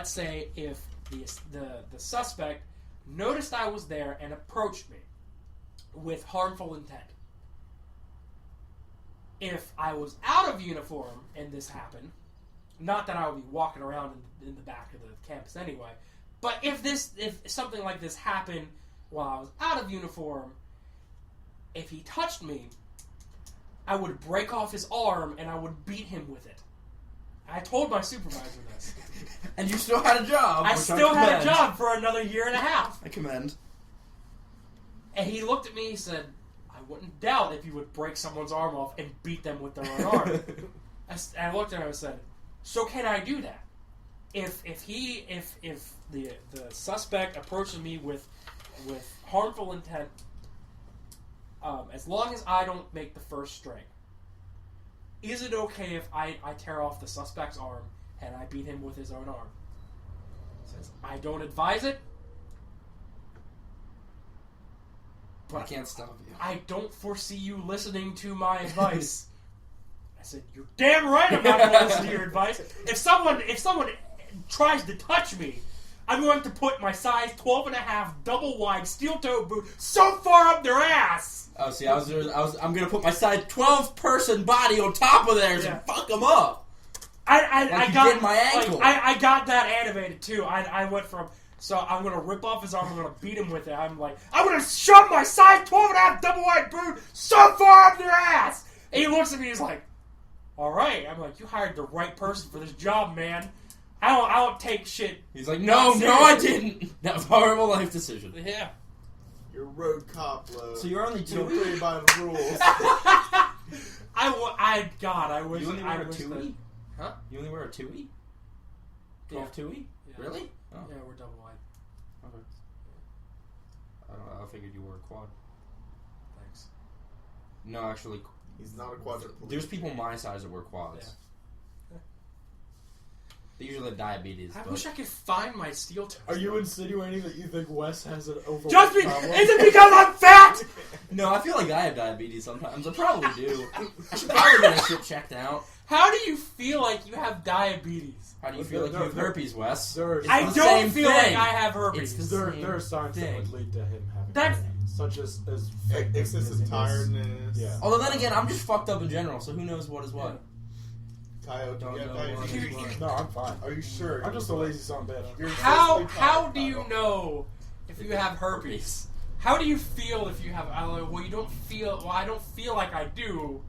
say if the suspect noticed I was there and approached me with harmful intent. If I was out of uniform and this happened, not that I would be walking around in the back of the campus anyway, but if something like this happened while I was out of uniform, if he touched me, I would break off his arm and I would beat him with it. I told my supervisor this. And you still had a job. I still had a job for another year and a half. I commend. And he looked at me, he said, I wouldn't doubt if you would break someone's arm off and beat them with their own arm. I looked at him and said, so can I do that? If the suspect approaches me with harmful intent, as long as I don't make the first strike, is it okay if I tear off the suspect's arm and I beat him with his own arm? He says, I don't advise it. But I can't stop you. I don't foresee you listening to my advice. I said, you're damn right I'm not going to listen to your advice. If someone tries to touch me, I'm going to put my size 12.5 double wide steel toe boot so far up their ass. Oh, see, I'm gonna put my size 12 person body on top of theirs and fuck them up. I got did my ankle. Like, I got that animated too. I went from, so I'm gonna rip off his arm. I'm gonna beat him with it. I'm gonna shove my size 12.5 double wide boot so far up their ass. And he looks at me. He's like, all right. I'm like, you hired the right person for this job, man. I don't take shit. He's like, no, I didn't. That was a horrible life decision. Yeah. You're a road cop, Lo. So you're only You two. don't play by the rules. I wish. You only wear a wish Tui? that- Huh? You only wear a Tui? 12 Tui? Yeah. Really? Oh. Yeah, we're double wide. Okay. I don't know. I figured you were a quad. Thanks. No, actually, He's not a quadriplegic. there's people my size that wear quads. They usually have diabetes. I but- wish I could find my steel toes. Are you insinuating that you think Wes has an overweight Just be, problem? is it because I'm fat? No, I feel like I have diabetes sometimes. I probably do. I should probably get that shit checked out. How do you feel like you have diabetes? How do you feel like you have herpes, Wes? There I the don't same feel like thing. I have herpes. It's the there are signs that would lead to him having That's- herpes, such as Excessive dizziness. tiredness. Yeah. Although then again, I'm just fucked up in general, so who knows what is what. Kyle, do you Don't have know diabetes? what. No, I'm fine. Are you sure? I'm just a lazy son of a bitch. You're How excessively how tired, do you Kyle. know if you have herpes? How do you feel if you have? Well, you don't feel. Well, I don't feel like I do.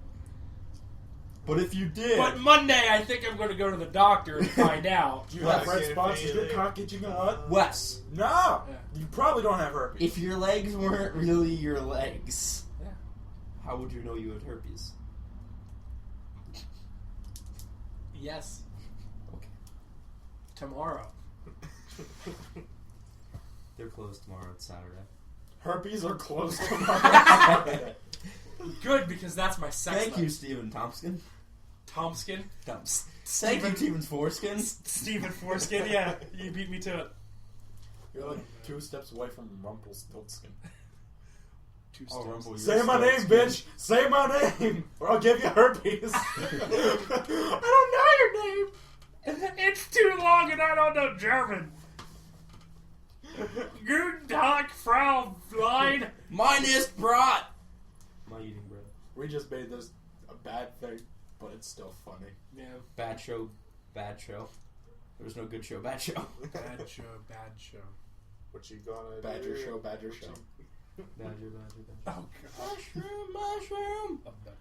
But if you did, But Monday, I think I'm going to go to the doctor and find out. Do you have I red can't spots? Is feel your it. cock itching a lot? Wes, No! Yeah. You probably don't have herpes. if your legs weren't really your legs, Yeah. how would you know you had herpes? Yes. Okay. Tomorrow. They're closed tomorrow. It's Saturday. Herpes are close to my Good, because that's my sex Thank you, Stephen Thompson. Tomskin. Thank you, Stephen Foreskin. Stephen Foreskin, yeah. You beat me to it. You're like 2 steps away from Rumpelstiltskin. Two Oh, steps. Rumble, you're Say my so name, skinny. bitch! Say my name! Or I'll give you herpes! I don't know your name. It's too long and I don't know German. Guten Tag, Frau Flein. Mine ist brat. Am I eating bread? We just made this a bad thing, but it's still funny. Yeah, Bad show. Bad show. There was no good show. Bad show. bad show, bad show. What you gonna Badger do? show, badger show. Badger. Oh, God. Mushroom. Oh, badger.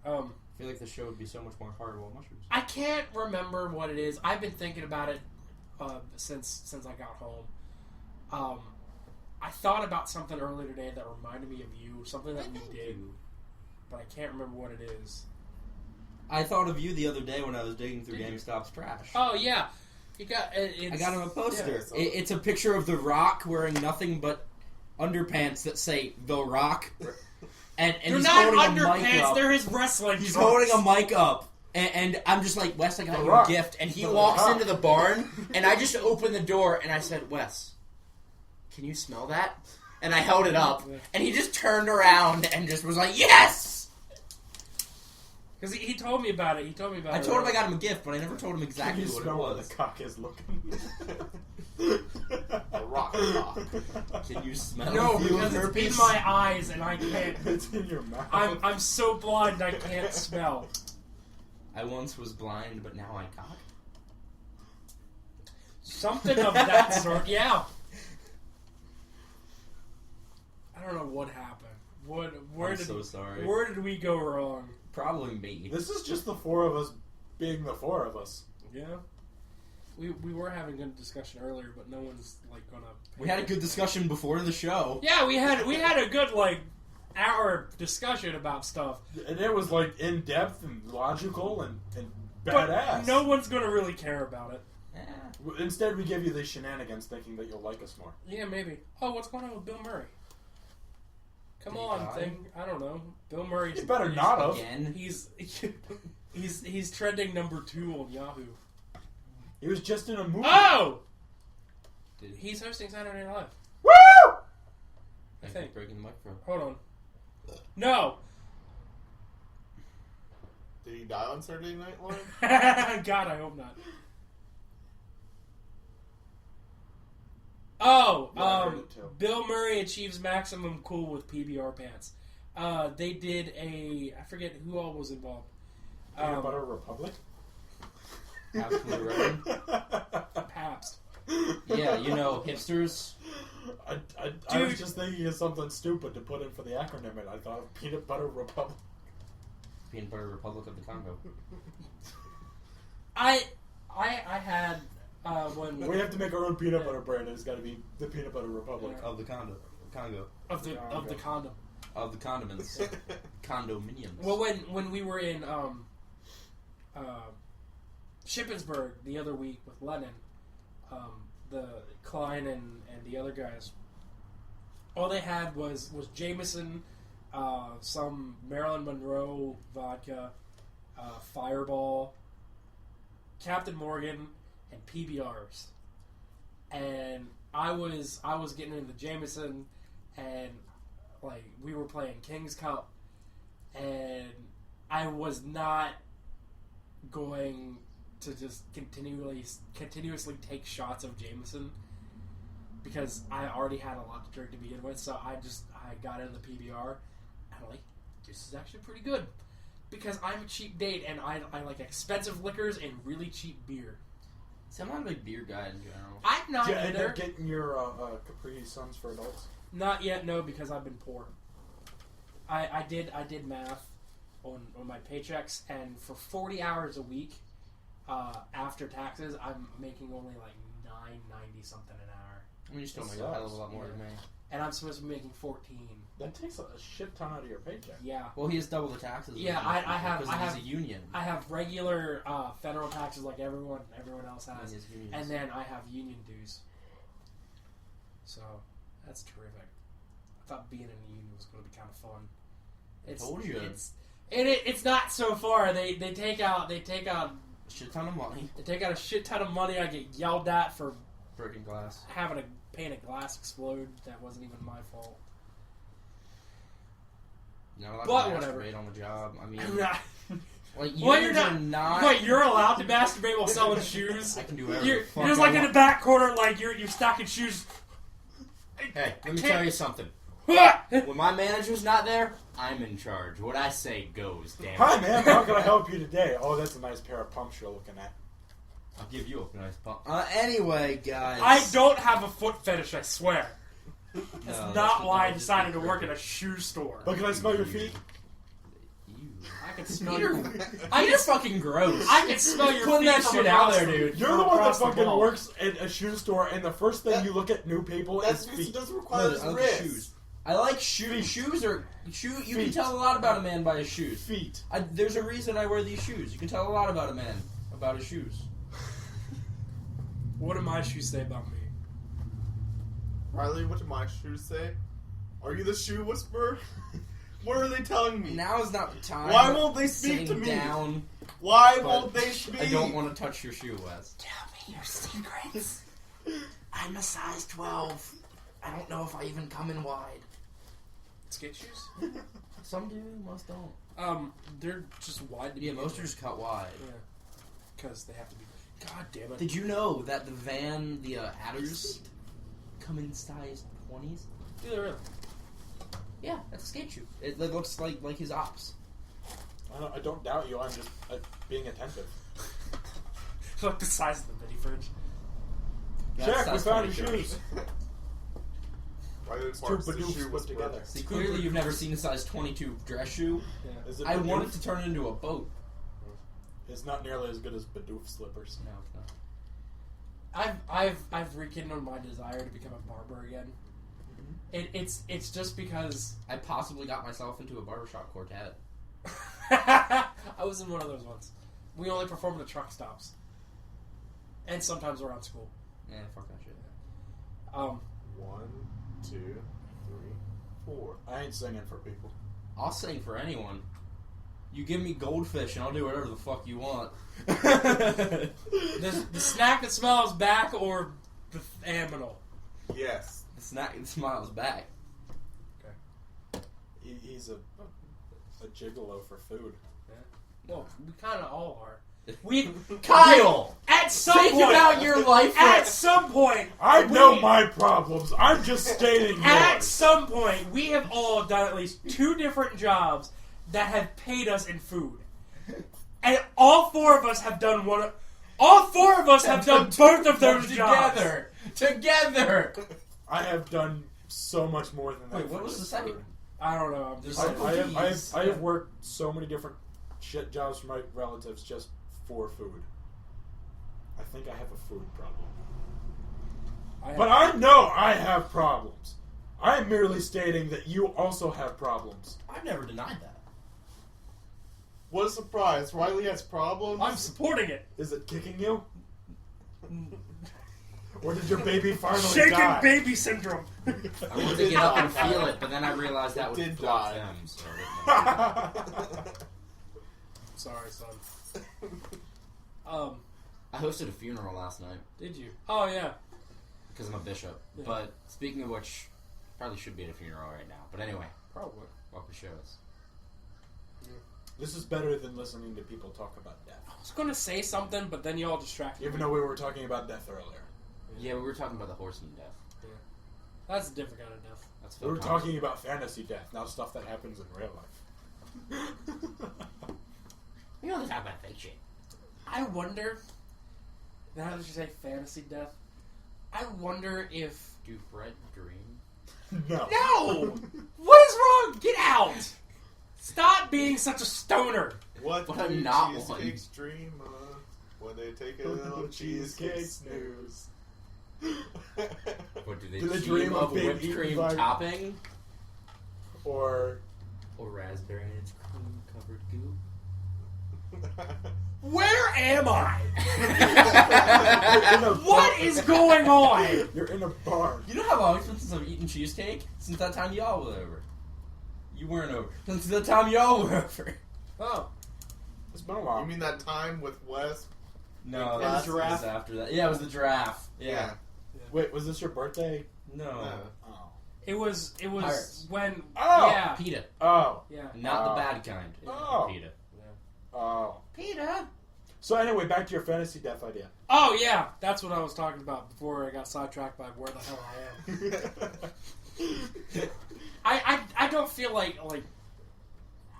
I feel like the show would be so much more hard without mushrooms. I can't remember what it is. I've been thinking about it since I got home. I thought about something earlier today that reminded me of you, something that you did, but I can't remember what it is. I thought of you the other day when I was digging through GameStop's trash. Oh yeah, you got. I got him a poster. Yeah, It's a picture of The Rock wearing nothing but underpants that say The Rock. And They're he's not holding a mic underpants. up. They're his wrestling. He's trunks. holding a mic up. And I'm just like, Wes, I got The you Rock. a gift. And he The walks Rock. into the barn, and I just opened the door, and I said, Wes, can you smell that? And I held it up, and he just turned around and just was like, yes! Because he told me about it. He told me about I it. told him I got him a gift, but I never told him exactly Can you what it smell where was. the cock is looking? A rock cock. Can you smell No, if you because have it's in herpes? my eyes and I can't. It's in your mouth. I'm so blind I can't smell. I once was blind, but now I cock. Something of that sort. Yeah. I don't know what happened. I'm so sorry. Where did we go wrong? Probably me. This is just the 4 of us being the 4 of us. Yeah. We were having a good discussion earlier, but no one's like gonna. We had a good discussion before the show. Yeah, we had a good like hour discussion about stuff. And it was like in depth and logical and But badass. no one's gonna really care about it. Instead, we give you these shenanigans thinking that you'll like us more. Yeah, maybe. Oh, what's going on with Bill Murray? Come Did he on, die? thing. I don't know. Bill Murray's You better not have. Again. He's trending number 2 on Yahoo. He was just in a movie. Oh! Did he? He's hosting Saturday Night Live. Woo! I think. Breaking the microphone. Hold on. No! Did he die on Saturday Night Live? God, I hope not. Oh, Yeah, I heard it too. Bill Murray achieves maximum cool with PBR pants. They did I forget who all was involved. Peanut Butter Republic? Absolutely right. Pabst. Yeah, you know, hipsters. I Dude. was just thinking of something stupid to put in for the acronym, and I thought of Peanut Butter Republic. Peanut Butter Republic of the Congo. I had when We have to make our own peanut butter brand, and it's got to be the Peanut Butter Republic. Of the Congo. of the condom. Of the condiments. Condominiums. Well, when we were in Shippensburg the other week with Lennon, the Klein and the other guys, all they had was Jameson, some Marilyn Monroe vodka, Fireball, Captain Morgan and PBRs, and I was getting into Jameson, and like we were playing King's Cup, and I was not going to just continuously take shots of Jameson because I already had a lot to drink to begin with. So I got into the PBR, and I'm like, this is actually pretty good. Because I'm a cheap date, and I like expensive liquors and really cheap beer. See, I'm not a big beer guy in general. I'm not Did you end either. up getting your Capri Suns for adults? Not yet, no, because I've been poor. I did math on my paychecks, and for 40 hours a week, after taxes, I'm making only like $9.90 something an hour. I mean, you still make a hell of a lot more than me. And I'm supposed to be making 14. That takes a shit ton out of your paycheck. Yeah. Well, he has double the taxes. Yeah, I have Because he's a union. I have regular federal taxes like everyone else has, and then I have union dues. So that's terrific. I thought being in a union was going to be kind of fun. Told you. It's not so far. They take out A shit ton of money. They take out a shit ton of money. I get yelled at for Breaking glass. having a pane of glass explode. That wasn't even my fault. You're not But allowed to whatever. masturbate on the job. I mean, I'm not. like, What, unions are not... Wait, you're allowed to masturbate while selling shoes? I can do whatever You're the fuck just I like in want. the back corner, like you're stacking shoes. Hey, let me can't- tell you something. What? When my manager's not there, I'm in charge. What I say goes, damn it. Hi, man. How can I help you today? Oh, that's a nice pair of pumps you're looking at. I'll give you a nice pump. Anyway, guys. I don't have a foot fetish, I swear. That's No, not why I just decided to be work at great. a shoe store. But can I smell your feet? Ew. I can smell You're, your. you're fucking gross. I can smell your Putting feet that from shit out across there, the- dude. You're the one that across the fucking mall. works at a shoe store, and the first thing you look at new people That's is because it feet. doesn't require No, his I like wrist. shoes. I like shoes. Shoes are... You can Feet. tell a lot about a man by his shoes. Feet. There's a reason I wear these shoes. You can tell a lot about a man about his shoes. What do my shoes say about me? Riley, what do my shoes say? Are you the shoe whisperer? What are they telling me? Now is not the time. Why won't they speak Sitting to me? down. Why But won't they speak? I don't want to touch your shoe, Wes. Tell me your secrets. I'm a size 12. I don't know if I even come in wide. Skate shoes? Some do, most don't. They're just wide to Yeah, begin most are with. just cut wide. Yeah. Because they have to be. God damn it. Did you know that the Adders come in size 20s? Do they really? Yeah, that's a skate shoe. It looks like his ops. I don't doubt you. I'm just being attentive. Look the size of the mini fridge. That's Check, we size found 22. your shoes. Riley Two Parks, the Badoofs shoe put whisperer. together. See, clearly you've never seen a size 22 dress shoe. Yeah. Is it I Badoof? wanted to turn it into a boat. It's not nearly as good as Badoof slippers. No, it's not. I've rekindled my desire to become a barber again. It's just because I possibly got myself into a barbershop quartet. I was in one of those ones. We only performed at truck stops, and sometimes around school. Yeah, fuck that shit. 1, 2, 3, 4. I ain't singing for people. I'll sing for anyone. You give me goldfish and I'll do whatever the fuck you want. The snack that smells back or the aminal. Yes. The snack that smiles back. He's a gigolo for food. Well, we kind of all are. We Kyle! at some Think point. about your life. At some point, I we- know my problems. I'm just stating At yours. some point, we have all done at least 2 different jobs that have paid us in food, and all 4 of us have done one. All 4 of us have done both of those jobs. Together! I have done so much more than that. Wait, what for was this the second? food. I don't know. I'm just I have worked so many different shit jobs for my relatives just for food. I think I have a food problem. But I know I have problems. I am merely stating that you also have problems. I've never denied that. What a surprise. Riley has problems. I'm supporting it. Is it kicking you? Or did your baby finally Shaken die? baby syndrome. I wanted to get up and feel it, but then I realized that would Did flop die. them, so I didn't know. Sorry, son. I hosted a funeral last night. Did you? Oh, yeah. Because I'm a bishop. Yeah. But speaking of which, probably should be at a funeral right now. But anyway, Probably. welcome to shows. This is better than listening to people talk about death. I was going to say something, but then you all distracted me. Even though we were talking about death earlier. Yeah, we were talking about the horseman death. That's a different kind of death. That's We were Phil Thomas. talking about fantasy death, not stuff that happens in real life. We only talk about fake shit. I wonder, now that you say fantasy death, I wonder if... Do Brett dream? No. No! What is wrong? Get out! Stop being such a stoner. What But do I'm not cheesecakes dream of when they take a little cheesecake snooze? What do they, Do they dream dream of of being whipped eaten cream by- topping? Or Or raspberry and its cream covered goo? Where am I? you're in a What is going on? You're in a barn. You know how long it's been since I've eaten cheesecake? Since that time y'all were over. You weren't over. Since the time y'all were over. Oh, It's been a while. You mean that time with Wes? No, And that the was giraffe? after that. Yeah, it was the giraffe. Yeah. Wait, was this your birthday? No. No. Oh. it was Pirates. when... Oh! Yeah. PETA. Oh. Yeah. Not the Oh. bad kind. Oh. PETA. Oh. PETA? So anyway, back to your fantasy death idea. Oh, yeah. That's what I was talking about before I got sidetracked by where the hell I am. I don't feel like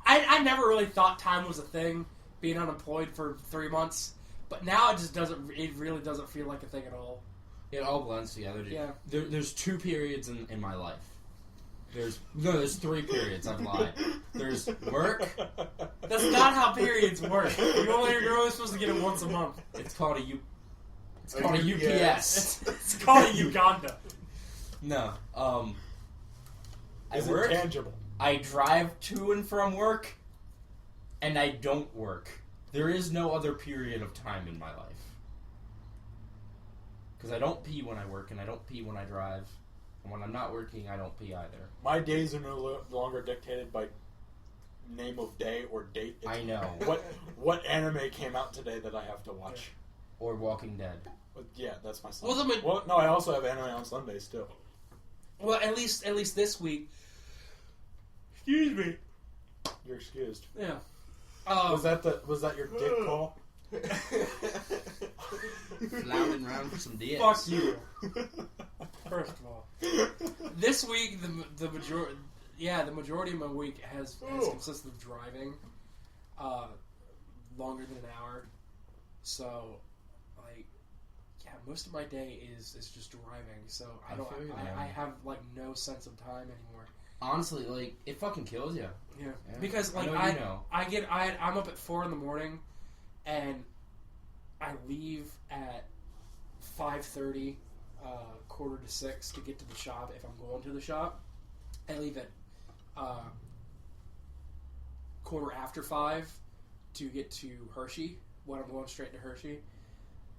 I never really thought time was a thing, being unemployed for 3 months, but now it really doesn't feel like a thing at all. It all blends together. Dude. Yeah. There's 2 periods in my life. There's 3 periods. I've lied. There's work. That's not how periods work. You're only supposed to get it once a month. It's called a A UPS. It's called a Uganda. No. I Is work. it tangible? I drive to and from work, and I don't work. There is no other period of time in my life. Because I don't pee when I work, and I don't pee when I drive. And when I'm not working, I don't pee either. My days are no longer dictated by name of day or date. It's I know. what anime came out today that I have to watch. Or Walking Dead. But yeah, that's my son. Well, No, I also have anime on Sundays too. Well, at least this week. Excuse me. You're excused. Yeah. Was that your dick call? Floundering around for some dicks. Fuck you. First of all, this week the majority of my week has consisted of driving, longer than an hour. So, most of my day is just driving. So I have no sense of time anymore. Honestly, it fucking kills you. Yeah, Yeah. because I know you know. I'm up at 4 a.m. and I leave at 5:30, 5:45 to get to the shop if I'm going to the shop. I leave at 5:15 to get to Hershey when I'm going straight to Hershey.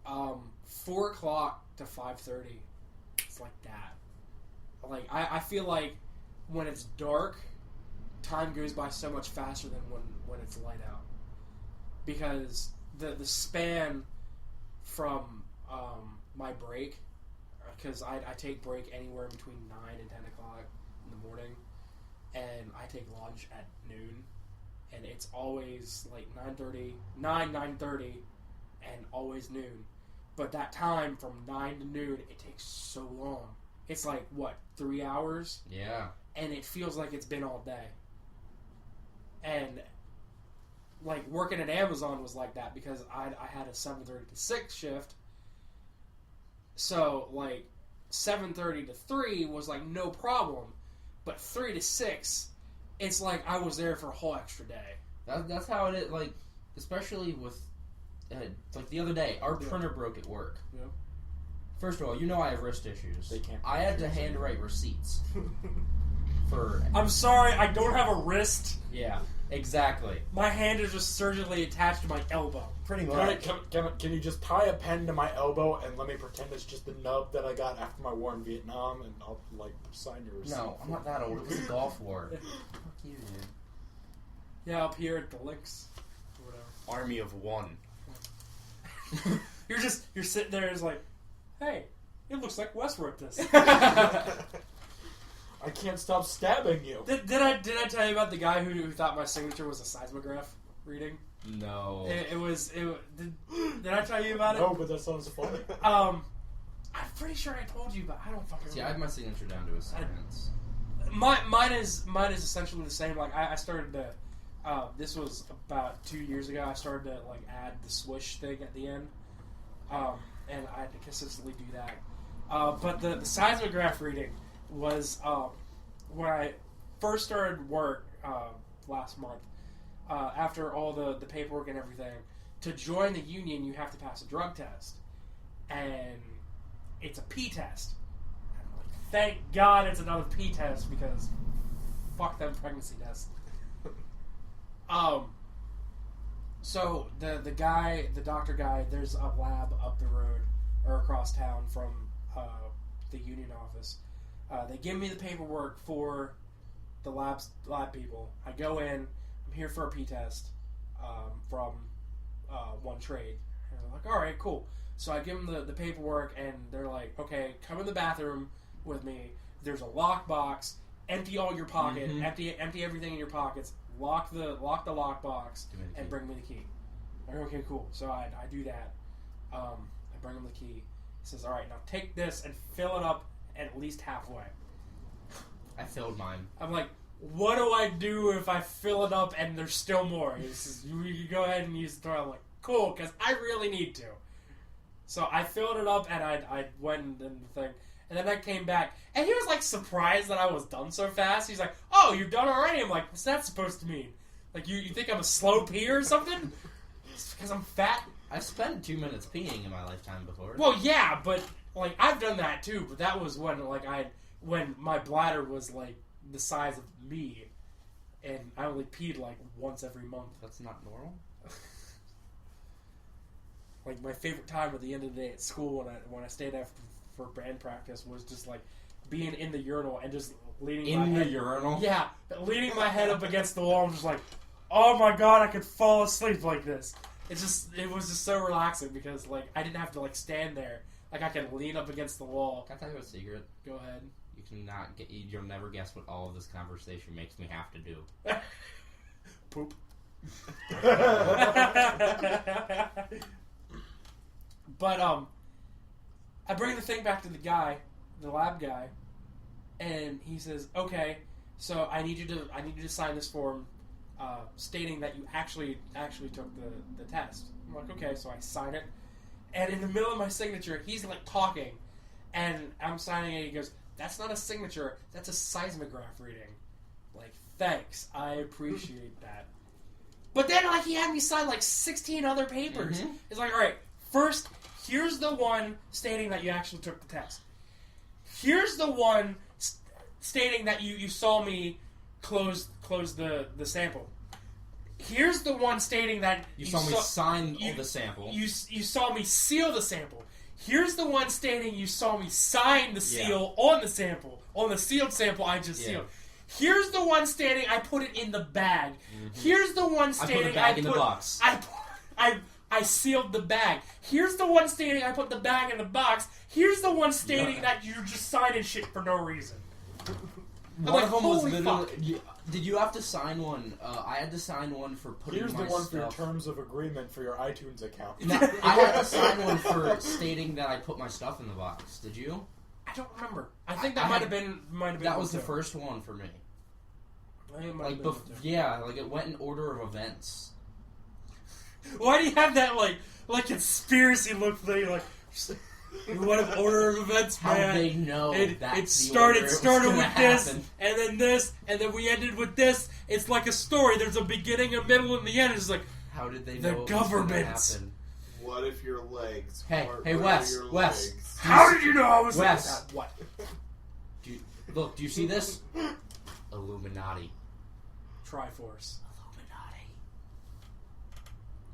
4 o'clock to 5:30, it's like that. I feel like when it's dark, time goes by so much faster than when it's light out. Because the span from my break, because I take break anywhere between 9 and 10 o'clock in the morning, and I take lunch at noon, and it's always 9:30, and always noon. But that time from 9 to noon, it takes so long. It's 3 hours? Yeah. And it feels like it's been all day. And working at Amazon was like that because I had a 7:30 to 6 shift. So 7:30 to 3 was no problem, but 3 to 6, it's I was there for a whole extra day. That's how it is. Especially with the other day, our printer broke at work. Yeah. First of all, I have wrist issues. They can't I had to handwrite receipts for. I'm sorry, I don't have a wrist. Yeah, exactly. My hand is just surgically attached to my elbow. Pretty Can you just tie a pen to my elbow and let me pretend it's just the nub that I got after my war in Vietnam, and I'll sign your receipt? No, I'm not that old. It was a Gulf War. Fuck you, dude. Yeah, up here at the links. Or whatever. Army of One. You're sitting there and it's like, hey, it looks like Wes wrote this. I can't stop stabbing you. Did I tell you about the guy who thought my signature was a seismograph reading? No. Did I tell you about it? No, but that sounds funny. I'm pretty sure I told you, but I don't fucking See, I have remember. my signature down to a science. Mine is essentially the same. Like I started to. This was about 2 years ago. I started to like add the swoosh thing at the end, and I had to consistently do that. But the seismograph reading was when I first started work last month. After all the paperwork and everything, to join the union, you have to pass a drug test, and it's a P test. I'm like, thank God it's another P test because fuck them pregnancy tests. So the doctor guy, there's a lab up the road or across town from the union office. They give me the paperwork for the lab people. I go in. I'm here for a P test from one trade. And they're like, all right, cool. So I give them the paperwork, and they're like, okay, come in the bathroom with me. There's a lock box. Empty all your pocket. Empty everything in your pockets. Lock the lock box and bring me the key. Like, okay, cool. So I do that. I bring him the key. He says, all right, now take this and fill it up at least halfway. I filled mine. I'm like, what do I do if I fill it up and there's still more? He says, you go ahead and use the toilet. I'm like, cool, because I really need to. So I filled it up and I went in the thing. And then I came back, and he was like surprised that I was done so fast. He's like, "Oh, you're done already?" I'm like, "What's that supposed to mean? Like, you think I'm a slow peer or something? Just because I'm fat?" I've spent 2 minutes peeing in my lifetime before. Well, yeah, but like I've done that too. But that was when when my bladder was like the size of me, and I only peed like once every month. That's not normal. Like my favorite time at the end of the day at school when I stayed after for band practice was just like being in the urinal and just leaning my head. urinal? Yeah, leaning my head up against the wall and just like, oh my god, I could fall asleep like this. It was just so relaxing because like I didn't have to like stand there. Like I could lean up against the wall. Can I tell you a secret? Go ahead. You'll never guess what all of this conversation makes me have to do. Poop. But I bring the thing back to the guy, the lab guy, and he says, "Okay, so I need you to sign this form, stating that you actually took the test." I'm like, "Okay," so I sign it, and in the middle of my signature, he's like talking, and I'm signing it. And he goes, "That's not a signature. That's a seismograph reading." Like, thanks, I appreciate that. But then, like, he had me sign like 16 other papers. Mm-hmm. It's like, all right, first. Here's the one stating that you actually took the test. Here's the one stating that you saw me close the sample. Here's the one stating that you saw me sign the sample. You saw me seal the sample. Here's the one stating you saw me sign the seal on the sample. On the sealed sample I just sealed. Here's the one stating I put it in the bag. Mm-hmm. Here's the one stating I put the bag in the box. I sealed the bag. Here's the one stating I put the bag in the box. Here's the one stating that you're just signing shit for no reason. One of them was literally... Did you have to sign one? I had to sign one for putting Here's my the one stuff... for your terms of agreement for your iTunes account. No, I had to sign one for stating that I put my stuff in the box. Did you? I don't remember. I think that might have been. That was the first one for me. Like, it went in order of events. Why do you have that like conspiracy look thing? Like, what an order of events, man? How they know it started with this, and then this, and then we ended with this. It's like a story. There's a beginning, a middle, and the end. It's like, how did they know the government? What if your legs? Hey, Wes. How did you know I was Wes? Like that? What? Do you see this? Illuminati. Triforce.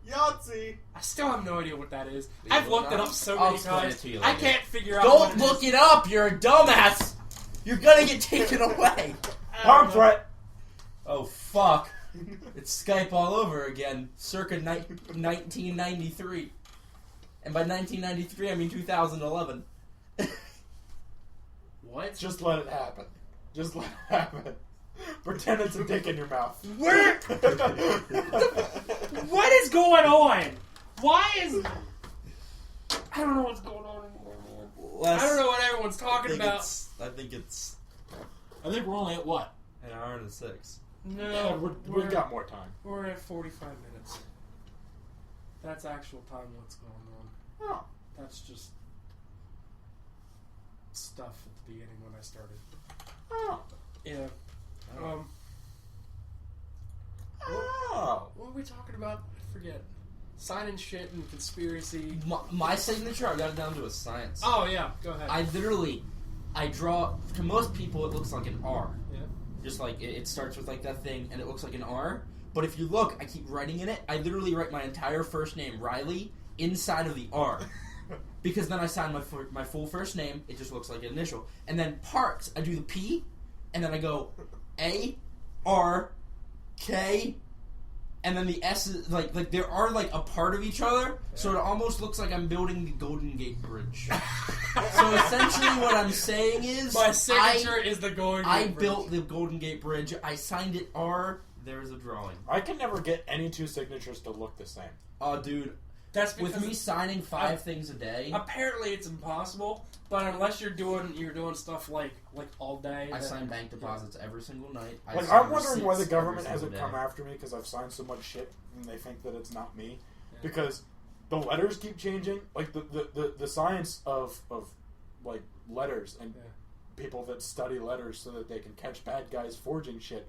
Yahtzee! I still have no idea what that is. I've looked it up so many times. I can't figure out. Don't look it up. You're a dumbass. You're gonna get taken away. Harm threat. Oh fuck! It's Skype all over again. Circa 1993. And by 1993, I mean 2011. What? Just let it happen. Just let it happen. Pretend it's a dick in your mouth. Where? What is going on? Why is... I don't know what's going on anymore, man. I don't know what everyone's talking about. I think we're only at what? an hour and 6. No, Yeah, we've got more time. We're at 45 minutes. That's actual time what's going on. Oh. That's just stuff at the beginning when I started. Oh. Yeah. Oh. What were we talking about? I forget. Signing shit and conspiracy. My signature, I got it down to a science. Oh, yeah. Go ahead. I draw, to most people it looks like an R. Yeah. Just like, it starts with like that thing and it looks like an R. But if you look, I keep writing in it. I literally write my entire first name, Riley, inside of the R. Because then I sign my full first name, it just looks like an initial. And then Parks, I do the P, and then I go A, R, K, and then the S is like there are like a part of each other, so it almost looks like I'm building the Golden Gate Bridge. So essentially what I'm saying is my signature is the Golden Gate I Bridge. built the Golden Gate Bridge, I signed it R, there's a drawing. I can never get any two signatures to look the same. Oh, dude. That's because With me signing 5 things a day, apparently it's impossible, but unless you're doing stuff like all day. I then- sign bank deposits every single night. I Like, sign I'm wondering why the receipts government every hasn't single come day. after me because I've signed so much shit and they think that it's not me. Yeah. Because the letters keep changing. Like, the science of like, letters and people that study letters so that they can catch bad guys forging shit.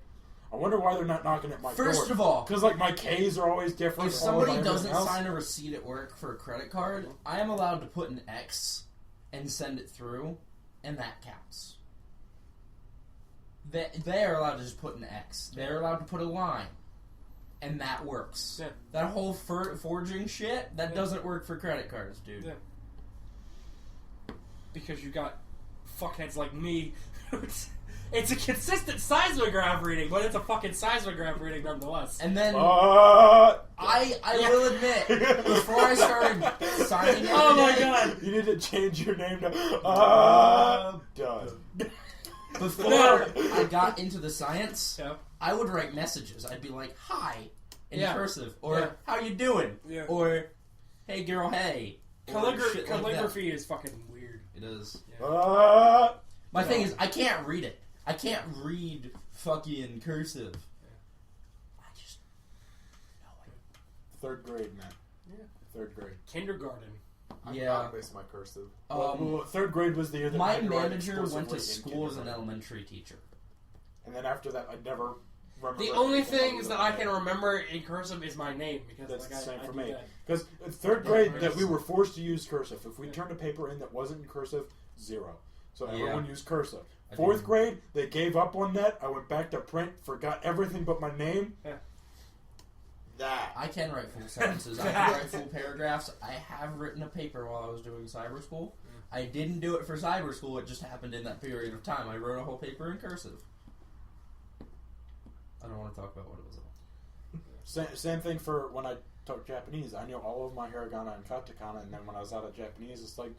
I wonder why they're not knocking at my door. First of all, Because, like, my K's are always different. if followed by somebody doesn't everything else. sign a receipt at work for a credit card, I am allowed to put an X and send it through, and that counts. They are allowed to just put an X. They're allowed to put a line, and that works. Yeah. That whole forging shit, that doesn't work for credit cards, dude. Yeah. Because you got fuckheads like me. It's a consistent seismograph reading, but it's a fucking seismograph reading nonetheless. And then Uh, I will admit, before I started signing every Oh my day, god! you need to change your name to done. before I got into the science, Yeah. I would write messages. I'd be like, "Hi," in Yeah. cursive, or Yeah. "How you doing?" Yeah. or "Hey girl, hey." or shit like that. Calligraphy is fucking weird. It is. My No. thing is, I can't read it. I can't read fucking cursive. I just know it. 3rd grade, man. Yeah. 3rd grade. Kindergarten. I Yeah. forgot base my cursive. Well, 3rd grade was the year that I My had to write manager went to exclusively in school as an kindergarten. elementary teacher. And then after that, I never remember. The only anything things other that I than can that. remember in cursive is my name because That's the same I for do me. that. Because 3rd grade, that we were forced to use cursive. If we turned a paper in that wasn't in cursive, 0. So everyone used cursive. 4th grade, they gave up on that. I went back to print, forgot everything but my name. That. I can write full sentences. I can write full paragraphs. I have written a paper while I was doing cyber school. I didn't do it for cyber school. It just happened in that period of time. I wrote a whole paper in cursive. I don't want to talk about what it was about. Same thing for when I taught Japanese. I knew all of my hiragana and katakana, and then when I was out of Japanese, it's like,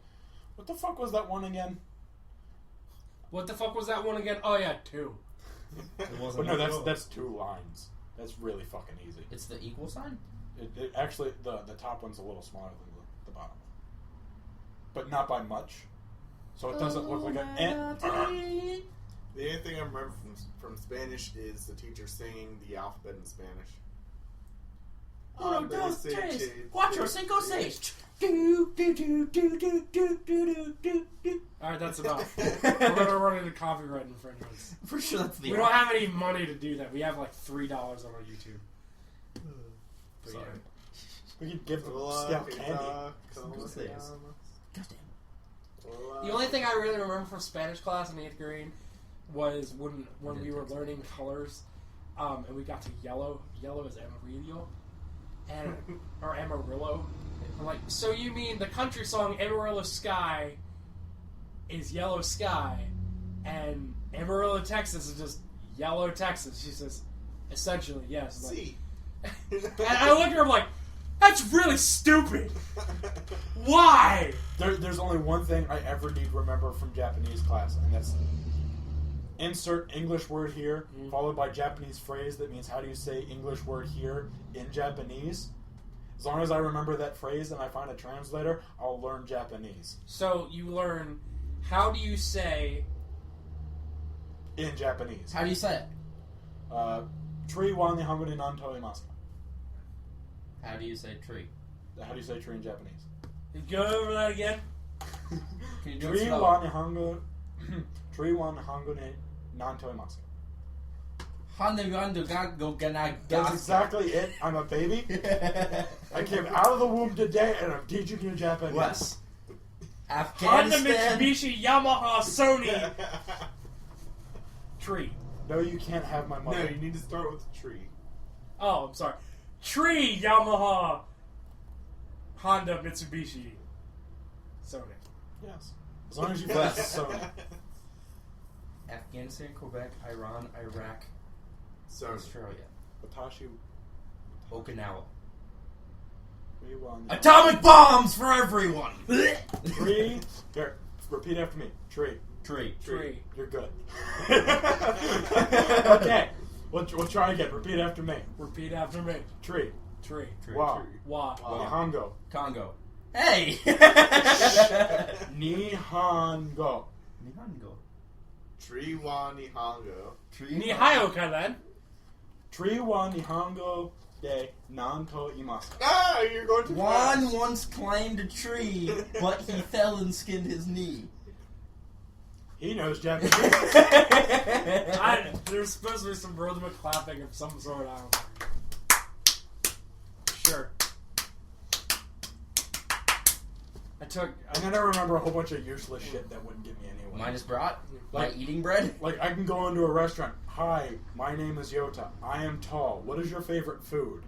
what the fuck was that one again? What the fuck was that one again? Oh yeah, 2. It But wasn't. no, that's 2 lines. That's really fucking easy. It's the equal sign. It actually, the top one's a little smaller than the bottom, but not by much. So it doesn't look like a. The only thing I remember from Spanish is the teacher singing the alphabet in Spanish. Uno, dos, tres, cuatro, cinco, seis. Alright, that's enough. We're gonna run into copyright infringements. For sure, that's the. We don't have any money to do that. We have like $3 on our YouTube. But Sorry. We could give them stale candy. The only thing I really remember from Spanish class in 8th grade was when we were learning colors, and we got to yellow. Yellow is Amarillo, or Amarillo. I'm like, so you mean the country song Amarillo Sky is Yellow Sky, and Amarillo, Texas is just Yellow Texas? She says, essentially, yes. I'm like, See. and I looked at her, I'm like, That's really stupid. Why? There's only one thing I ever need to remember from Japanese class, and that's insert English word here, followed by Japanese phrase that means how do you say English word here in Japanese. As long as I remember that phrase and I find a translator, I'll learn Japanese. So you learn, how do you say... In Japanese. How do you say it? Tree wa nihongo ni nan toimasu ka? How do you say tree? How do you say tree in Japanese? Go over that again. Can you do it Tree slow? wa nihongo... Tree wa nihongo ni nan toimasu ka? That's exactly it. I'm a baby. I came out of the womb today and I'm teaching you Japanese. Wes. Honda, Afghanistan. Mitsubishi, Yamaha, Sony. Tree. No, you can't have my No, mother. you need to start with the tree. Oh, I'm sorry. Tree, Yamaha, Honda, Mitsubishi, Sony. Yes. As long as you Wes. finish Sony. Afghanistan, Quebec, Iran, Iraq, Sorry. Australia, Watashi. Okinawa. Tree wa nihongo- Atomic bombs for everyone. Tree. Here, repeat after me. Tree. Tree. Tree. You're good. Okay. We'll try again. Repeat after me. Repeat after me. Tree. Tree. Wa. Wa. Nihongo. Congo. Hey. Nihongo. Nihongo. Tree wa nihongo. Nihayoka then. Tree wa nihongo de nanto imasu. Ah, you're going too Juan fast. once climbed a tree, but he fell and skinned his knee. He knows Japanese. There's supposed to be some rhythmic clapping of some sort. I don't know. Sure. I'm gonna remember a whole bunch of useless shit that wouldn't get me anywhere. Mine is brought. My Like- eating bread. Like, I can go into a restaurant. Hi, my name is Yota. I am tall. What is your favorite food?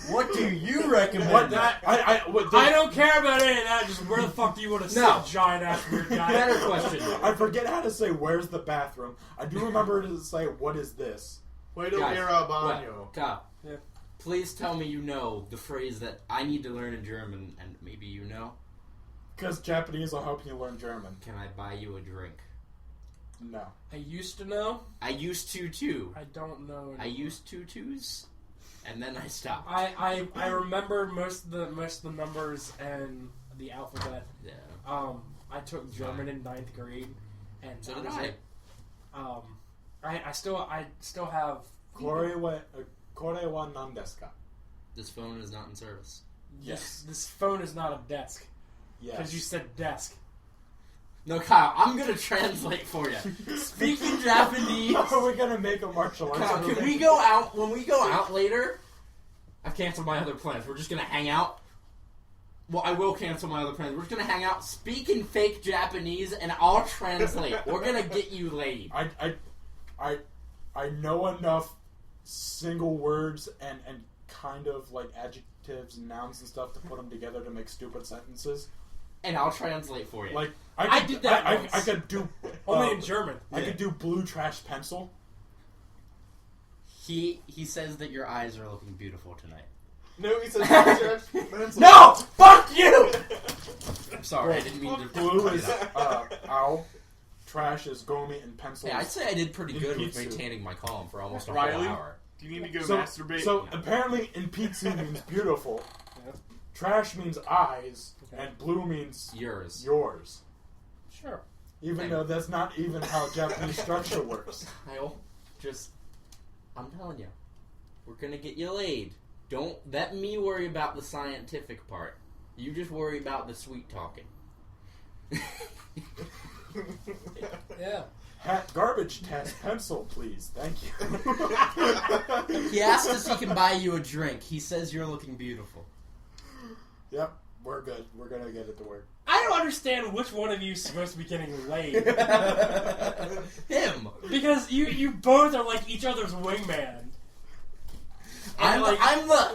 What do you recommend? What that? I don't care about any of that. Just where the fuck do you want to No. sit, giant ass weird guy? Better question. I forget how to say where's the bathroom. I do remember to say what is this. Wait till Guys, ir al baño. Kyle, Yeah. please tell me you know the phrase that I need to learn in German, and maybe you know. Because Japanese will help you learn German. Can I buy you a drink? No. I used to know. I used to too. I don't know. Anymore. I used to twos, and then I stopped. I remember most of the numbers and the alphabet. Yeah. I took German in 9th grade, and So that did was I. it. I still have. Kore wa nan desu ka? This phone is not in service. Yes. This phone is not a desk because Yes. you said desk. No, Kyle, I'm gonna translate for you. Speaking Japanese. Are we gonna make a martial arts? Kyle, can we go out when we go out later? I've canceled my other plans. We're just gonna hang out. Well, I will cancel my other plans. We're just gonna hang out, speak in fake Japanese, and I'll translate. We're gonna get you laid. I know enough single words and kind of like adjectives and nouns and stuff to put them together to make stupid sentences. And I'll translate for you. Like I did that once. I could do Only in German. I could do blue trash pencil. He says that your eyes are looking beautiful tonight. No, he says No! Fuck you! I'm sorry, I didn't mean to. Blue is ow. Trash is gomi and pencil. Yeah, I'd say I did pretty good with Pizza. maintaining my calm for almost a Riley? whole hour. Do you need to go So, masturbate? so apparently in pizza means beautiful. Yeah. Trash means eyes, Okay. and blue means Yours. yours. Sure. Even though that's not even how Japanese structure works. Kyle, I'm telling you, we're gonna get you laid. Don't let me worry about the scientific part. You just worry about the sweet talking. Yeah. Hat garbage test pencil, please. Thank you. He asked us he can buy you a drink. He says you're looking beautiful. Yep, we're good. We're gonna get it to work. I don't understand which one of you is supposed to be getting laid. Him. Because you both are like each other's wingman. And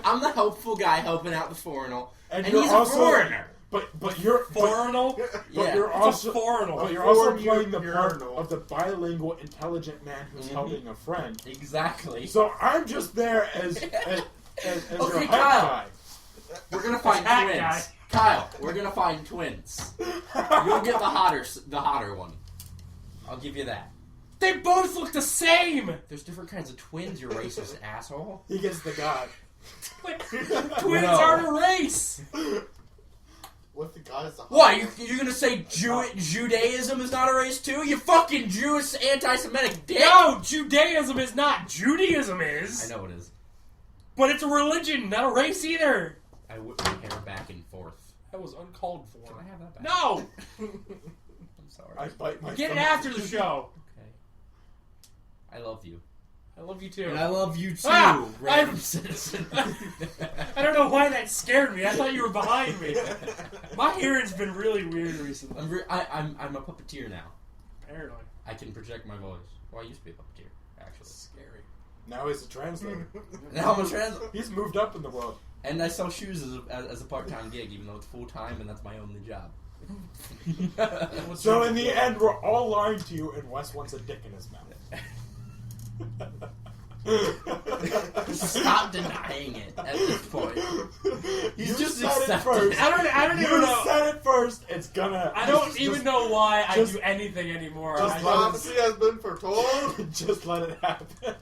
I'm the helpful guy helping out the foreigner, and you're he's also, a foreigner. But you're Foreigner? But you're It's also a foreigner. But you're also Foreign playing the part urinal. of the bilingual, intelligent man who's helping a friend. Exactly. So I'm just there as as your Okay, hype Kyle. guy. We're gonna find That twins. guy. Kyle, we're gonna find twins. You'll get the hotter one. I'll give you that. They both look the same! There's different kinds of twins, you racist asshole. He gets the god. Twins aren't a race! What the guy's a What, you're gonna say Judaism is not a race too? You fucking Jewish anti-Semitic dick! No, Judaism is not. Judaism is. I know it is. But it's a religion, not a race either. I whip my hair back and forth. That was uncalled for. Can I have that back? No! I'm sorry. I bite my Get it thumb. after the show. Okay. I love you. I love you too. And I love you too, Ah, random I'm- citizen. I don't know why that scared me. I thought you were behind me. My hearing's been really weird recently. I'm a puppeteer now. Apparently. I can project my voice. Well, I used to be a puppeteer, actually. Scary. Now he's a translator. Now I'm a trans. He's moved up in the world. And I sell shoes as a part-time gig, even though it's full-time, and that's my only job. So in the end, we're all lying to you, and Wes wants a dick in his mouth. Stop denying it at this point. He's You just said it accepted first. I don't even You know. said it first. It's gonna. I don't even know why I just- do anything anymore. just I Prophecy has been foretold. Just let it happen.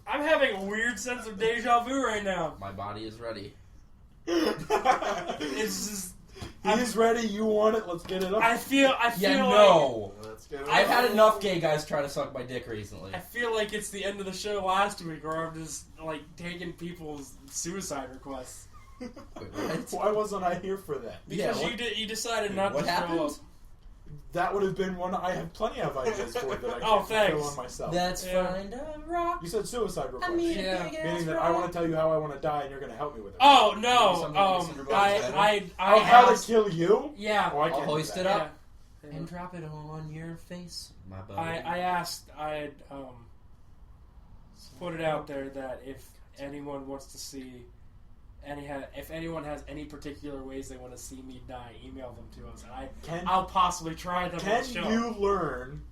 I'm having a weird sense of deja vu right now. My body is ready. It's just He's ready. You want it. Let's get it up. I feel Yeah, like no. Let's get it I've had on. enough gay guys try to suck my dick recently. I feel like it's the end of the show last week where I'm just like taking people's suicide requests. Wait, what? Why wasn't I here for that? Because Yeah, what- you decided not what to happened? show up. That would have been one I have plenty of ideas for that I Oh, can't fulfill thanks. on myself. That's Yeah. fine to rock. You said suicide request. Yeah. Meaning that I want to tell you how I want to die, and you're going to help me with it. Oh Maybe no! something better. I Oh, how to asked. kill you? Yeah. Oh, I I'll can't do hoist that. it up Yeah. and drop it on your face, my buddy. I asked. I put it out there that if anyone wants to see if anyone has any particular ways they want to see me die, email them to us, and I'll possibly try them on Can the show. you learn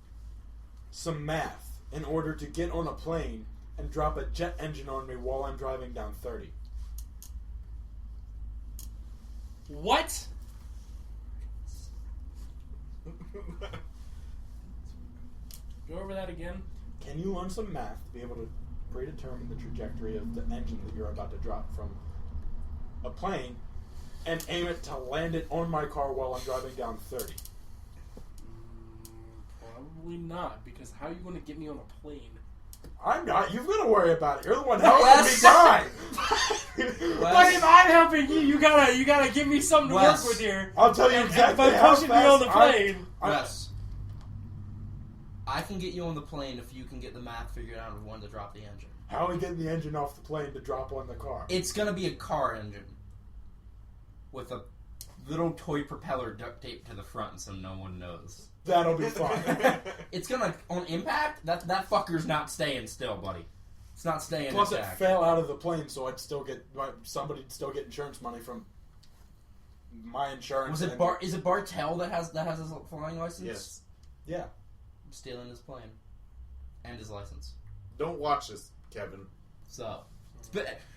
some math in order to get on a plane and drop a jet engine on me while I'm driving down 30? What? Go over that again. Can you learn some math to be able to predetermine the trajectory of the engine that you're about to drop from a plane and aim it to land it on my car while I'm driving down 30? Probably not, because how are you going to get me on a plane? I'm not. You've got to worry about it. You're the one helping me Wes. die. But if I'm helping you, you gotta give me something to Wes. work with here. I'll tell you And exactly by how pushing me on the fast plane. Wes, I can get you on the plane if you can get the math figured out of when to drop the engine. How are we getting the engine off the plane to drop on the car? It's gonna be a car engine with a little toy propeller duct taped to the front so no one knows. That'll be fine. It's gonna, on impact, that fucker's not staying still, buddy. It's not staying Plus, it intact. fell out of the plane, so I'd still get somebody'd still get insurance money from my insurance. Was it and- Is it Bartel that has his flying license? Yes. Yeah. I'm stealing his plane and his license. Don't watch this, Kevin. So,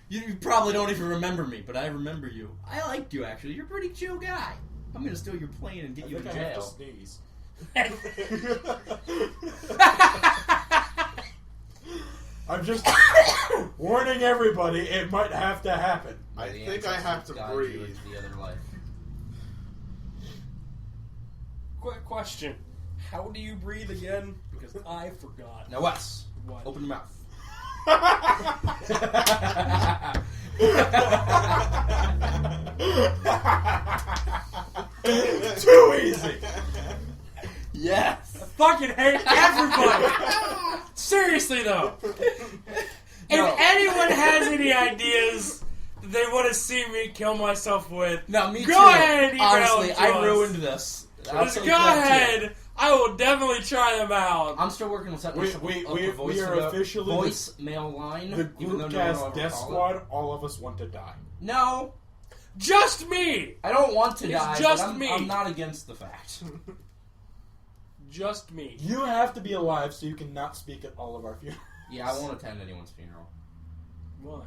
you probably don't even remember me, but I remember you. I liked you actually. You're a pretty chill guy. I'm gonna steal your plane and get I you think in I have to jail. sneeze. I'm just warning everybody. It might have to happen. I The think I have ancestors to guide you breathe. into the other life. Quick question: how do you breathe again? Because I forgot. Now, Wes, What? open your mouth. Too easy. Yes. I fucking hate everybody. Seriously though, if anyone has any ideas that they want to see me kill myself with, No, me Go too. ahead and email Honestly, them to I us. ruined this. I'll just take go that, too. ahead. I will definitely try them out. I'm still working on setting We- up we- a we- voice we are for the officially the- voicemail line. The even though no one will Groupcast ever Death call it. Squad, all of us want to die. No, Just me. I don't want to It's die. just but me. I'm not against the fact. Just me. You have to be alive so you can not speak at all of our funerals. Yeah, I won't attend anyone's funeral. Why?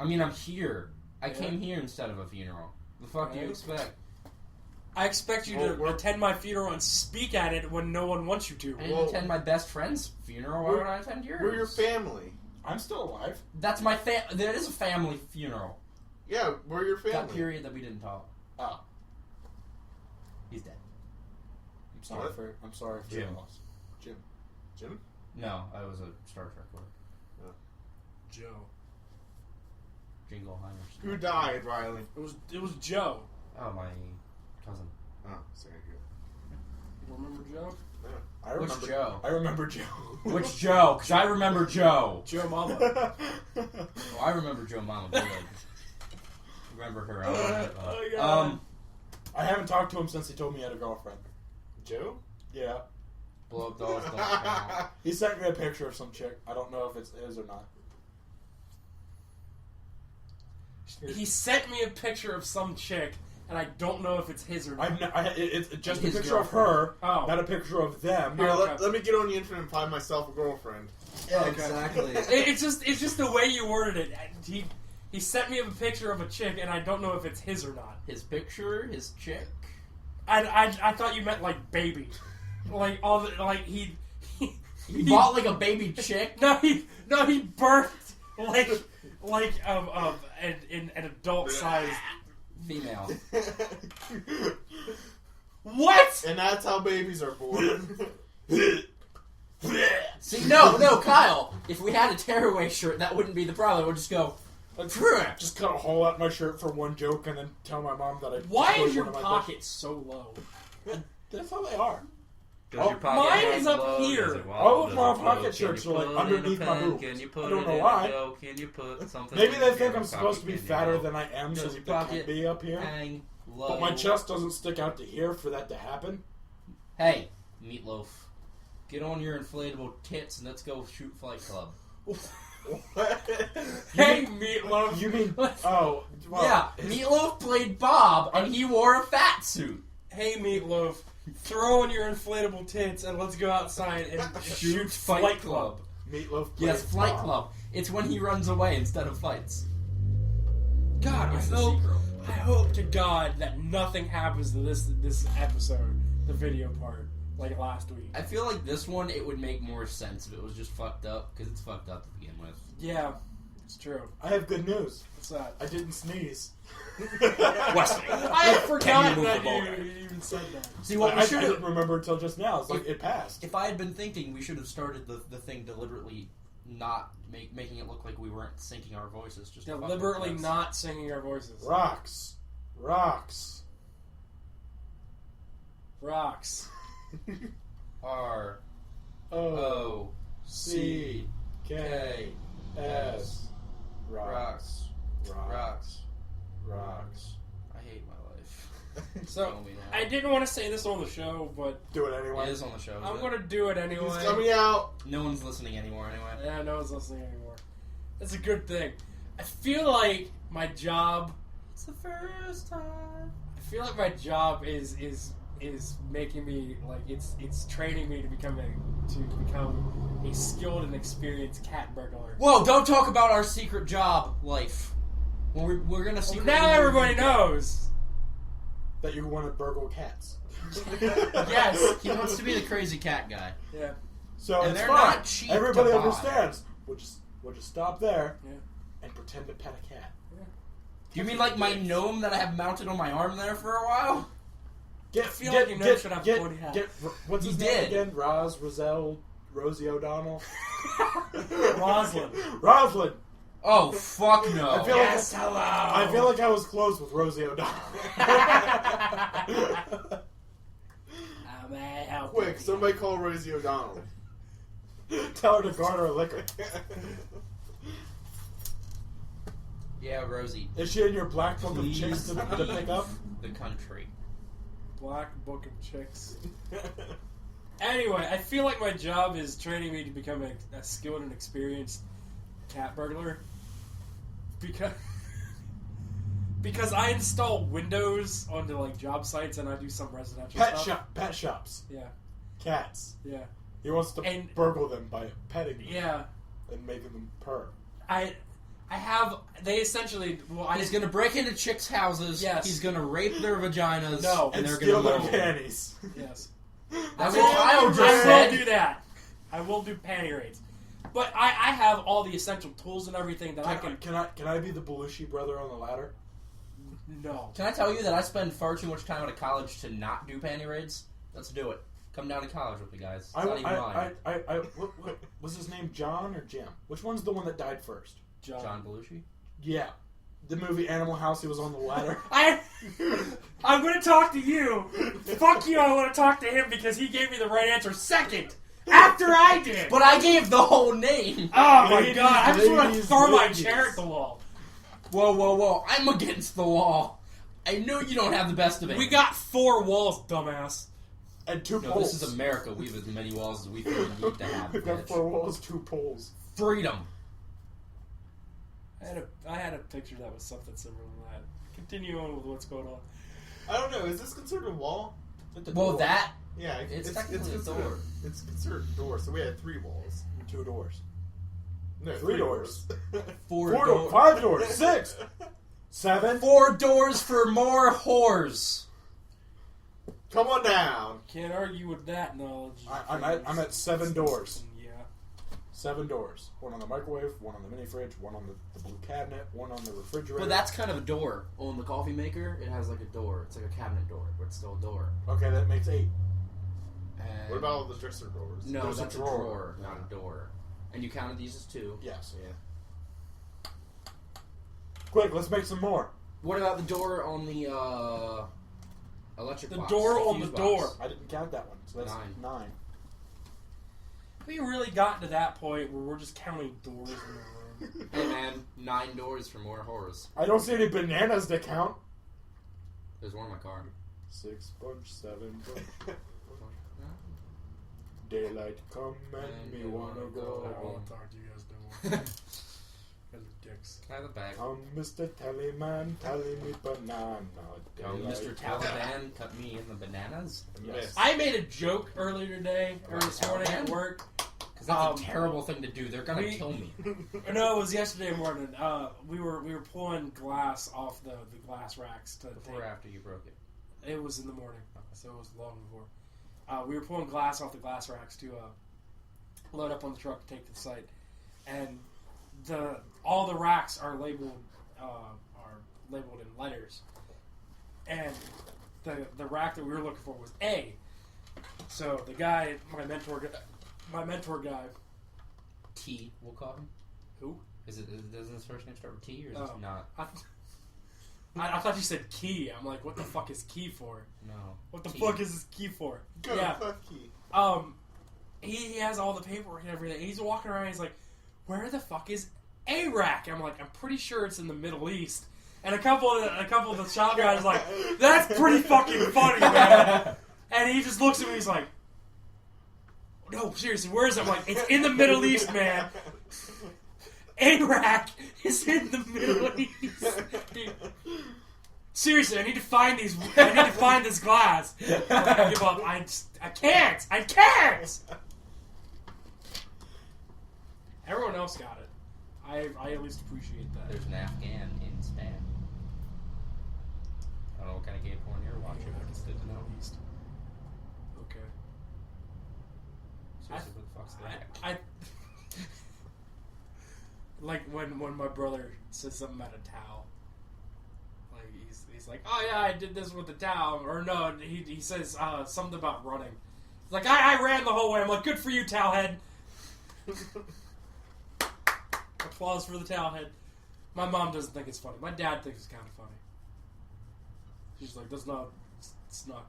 I mean, I'm here. I came here instead of a funeral. The fuck do you expect? I expect you to attend my funeral and speak at it when no one wants you to. I didn't attend my best friend's funeral. Why would I attend yours? We're your family. I'm still alive. That's my That is a family funeral. Yeah, we're your family. That period that we didn't talk. Oh. He's dead. I'm sorry for Jim. your loss. Jim? No, I was a Star Trek word. Joe. Jingleheimer. Who died, Riley? It was Joe. Oh, my cousin. Oh, sorry. Remember Joe? Yeah. Which Joe? I remember Joe. Which Joe? Because I remember Joe. Joe Mama. Oh, I remember Joe Mama good. Remember her. I haven't talked to him since he told me he had a girlfriend. Joe? Yeah. Blow up dolls don't count. He sent me a picture of some chick. I don't know if it's his or not. He sent me a picture of some chick, and I don't know if it's his or not. It's just a His picture of her, Oh. not a picture of them. Here, Okay. let me get on the internet and find myself a girlfriend. Yeah, Okay. exactly. It's just the way you worded it. He sent me a picture of a chick, and I don't know if it's his or not. His picture, his chick. I thought you meant like baby, like all the he bought like a baby chick. No, he birthed like an adult sized Female. What? And that's how babies are born. See, no, Kyle. If we had a tearaway shirt, that wouldn't be the problem. It would just go. Just cut a hole out my shirt for one joke and then tell my mom that I. Why destroyed is your one of my pocket so low? That's how they are. Mine is up here. All of my pocket shirts are like underneath my boobs. I don't know why. Maybe they think I'm supposed to be fatter than I am, so they can't be up here. Hang low. But my chest doesn't stick out to here for that to happen. Hey, Meatloaf, get on your inflatable tits and let's go shoot Fight Club. Hey, Meatloaf. You mean? Oh, well, Yeah, Meatloaf played Bob and he wore a fat suit. Hey, Meatloaf. Throw on your inflatable tits and let's go outside and shoot Fight Club. Meatloaf. Yes, played Flight Bob. Club. It's when he runs away instead of fights. God, It's the secret. I hope to God that nothing happens to this episode, the video part, like last week. I feel like this one, it would make more sense if it was just fucked up, because it's fucked up to begin with. Yeah, it's true. I have good news. What's that? I didn't sneeze. Wesley. I had forgotten move that the ball? you even said that. See, what we I should didn't have... remember until just now. It's like it passed. If I had been thinking, we should have started the thing deliberately not making it look like we weren't syncing our voices. Just to fuck with Deliberately us. not singing our voices. Rocks. Rocks. R O O C K S. Rocks. Rocks. I hate my life. So, Tell me now. I didn't want to say this on the show, but Do it anyway. It is on the show. I'm isn't going to do it anyway. He's coming out. it? No one's listening anymore anyway. Yeah, no one's listening anymore. That's a good thing. I feel like my job... It's the first time. I feel like my job is making me, like, it's training me to become a skilled and experienced cat burglar. Whoa! Don't talk about our secret job life. When we're gonna see. Well, now everybody knows. That you want to burgle cats. Yes. He wants to be the crazy cat guy. Yeah. So And it's they're fine. not cheap Everybody to buy. understands. We'll just stop there Yeah. and pretend to pet a cat. Do you mean like my gnome that I have mounted on my arm there for a while? I feel like your gnome should have a pointy hat. What's his He name did. again? Roselle, Rosie O'Donnell. Roslyn. Oh fuck no! I feel Yes, like hello. I feel like I was close with Rosie O'Donnell. How may I help Quick, you? somebody call Rosie O'Donnell. Tell her to garner a liquor. Yeah, Rosie. Is she in your black book of Please chicks to pick up? The country. Black Book of Chicks. Anyway, I feel like my job is training me to become a skilled and experienced cat burglar. Because I install windows onto like job sites and I do some residential stuff. Pet shops. Yeah, Cats. yeah, He wants to And- burgle them by petting them yeah. and making them purr. They essentially. Well, He's gonna break into chicks' houses. Yes. He's gonna rape their vaginas. No. And they're steal gonna their mold. panties. Yes. That's what Kyle just I said. will do that. I will do panty raids. But I have all the essential tools and everything that I can. Can I be the Belushi brother on the ladder? No. Can I tell you that I spend far too much time at a college to not do panty raids? Let's do it. Come down to college with me, guys. It's not even mine. What was his name? John or Jim? Which one's the one that died first? John Belushi? Yeah. The movie Animal House, he was on the ladder. I'm going to talk to you. Fuck you, I want to talk to him because he gave me the right answer second. After I did. But I gave the whole name. Oh my Ladies, god, I just want to ladies, throw my ladies. chair at the wall. Whoa. I'm against the wall. I know you don't have the best of it. We got 4 walls, dumbass. And 2 No, poles. this is America. We have as many walls as we feel we need to have. We've got bitch. 4 walls, 2 poles. Freedom. I had a picture that was something similar to that. Continue on with what's going on. I don't know. Is this considered a wall? Well, that... Yeah, It's technically a considered door. It's considered a door. So we had 3 walls. 2 doors. No, 3 doors. 4 4 doors. doors. 5 doors. 6. 7. 4 doors for more whores. Come on down. Can't argue with that knowledge. I'm at 7 doors. Yeah. 7 doors. 1 on the microwave, 1 on the mini fridge, 1 on the blue cabinet, 1 on the refrigerator. But that's kind of a door. On the coffee maker, it has like a door. It's like a cabinet door, but it's still a door. Okay, that makes 8. And What about all the dresser doors? No, There's a that's a drawer. drawer, not a door. And you counted these as 2. Yes. Yeah. Quick, let's make some more. What about the door on the electric The box? door on fuse the box? door. I didn't count that one, so that's 9. We really gotten to that point where we're just counting doors in the room. Hey man, 9 doors for more horrors. I don't see any bananas to count. There's one in my car. 6 bunch, 7 bunch. Daylight come and me wanna I go. won't talk to you guys no more. You guys are dicks. Can I have a bag? Come, Mr. Tallyman, tally me banana. Come, Daylight Mr. come. Taliban, cut me in the bananas. Yes. I made a joke earlier today, or this morning at work. Because that's a terrible thing to do. They're gonna kill me. No, it was yesterday morning. We were pulling glass off the glass racks to Before or after you broke it? It was in the morning, so it was long before. We were pulling glass off the glass racks to load up on the truck to take to the site, and all the racks are labeled in letters, and the rack that we were looking for was A. So the guy, my mentor guy, T, we'll call him. who? Doesn't his first name start with T, or is it not? I thought you said key. I'm like, what the fuck is key for? No. What the T. fuck is this key for? Go, Yeah. Bucky. He has all the paperwork and everything. He's walking around. He's like, "Where the fuck is A rack?" I'm like, "I'm pretty sure it's in the Middle East." And a couple of the shop guys are like, "That's pretty fucking funny, man." And he just looks at me. He's like, "No, seriously, where is it?" I'm like, "It's in the Middle East, man. A rack is in the Middle East." Seriously, I need to find these. I need to find this glass. I give up. I can't. Everyone else got it. I at least appreciate that. There's an Afghan in Spam. I don't know what kind of gay porn you're watching, but it's good to know. East. Okay. Seriously, what the fuck's that? I like when my brother says something about a towel. Like he's like, "Oh yeah, I did this with the towel," or no, he says something about running. He's like, I ran the whole way. I'm like, "Good for you, towelhead." Applause for the towelhead. My mom doesn't think it's funny. My dad thinks it's kind of funny. She's like, it's not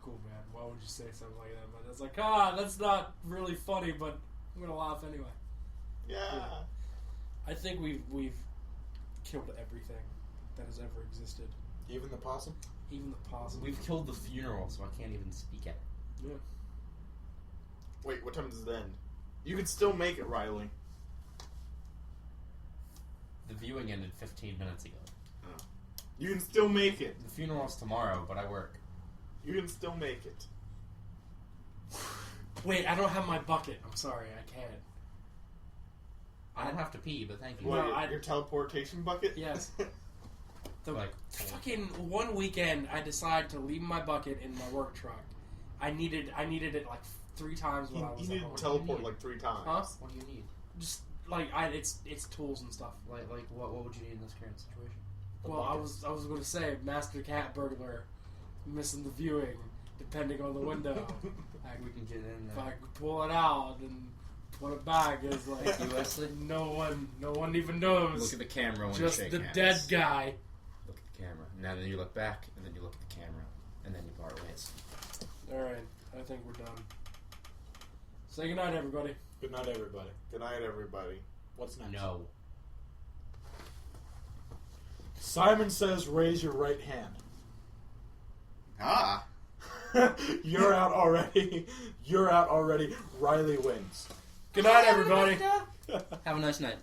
cool, man. Why would you say something like that? But it's like, that's not really funny, but I'm gonna laugh anyway. Yeah. I think we've killed everything that has ever existed. Even the possum? Even the possum. We've killed the funeral, so I can't even speak at it. Yeah. Wait, what time does it end? You can still make it, Riley. The viewing ended 15 minutes ago. You can still make it. The funeral's tomorrow, but I work. You can still make it. Wait, I don't have my bucket. I'm sorry, I can't. I don't have to pee, but thank you. What, No, your teleportation bucket? Yes. The Like, fucking one weekend, I decided to leave my bucket in my work truck. I needed it like 3 times when I was You at need home. to teleport like 3 times. Huh? what do you need? Just like it's tools and stuff. Like what would you need in this current situation? Well, I was going to say master cat burglar, missing the viewing, depending on the window. We can get in If there. I could pull it out and put it back, it's like Thank you, Wesley. no one even knows. Look at the camera when Just you shake the hands. dead guy. Look at the camera. Now then you look back, and then you look at the camera, and then you part ways. All right, I think we're done. Say goodnight, everybody. Good night, everybody. Good night, everybody. What's next? No. Simon says, raise your right hand. Ah! You're out already. You're out already. Riley wins. Good night, everybody. Have a nice night.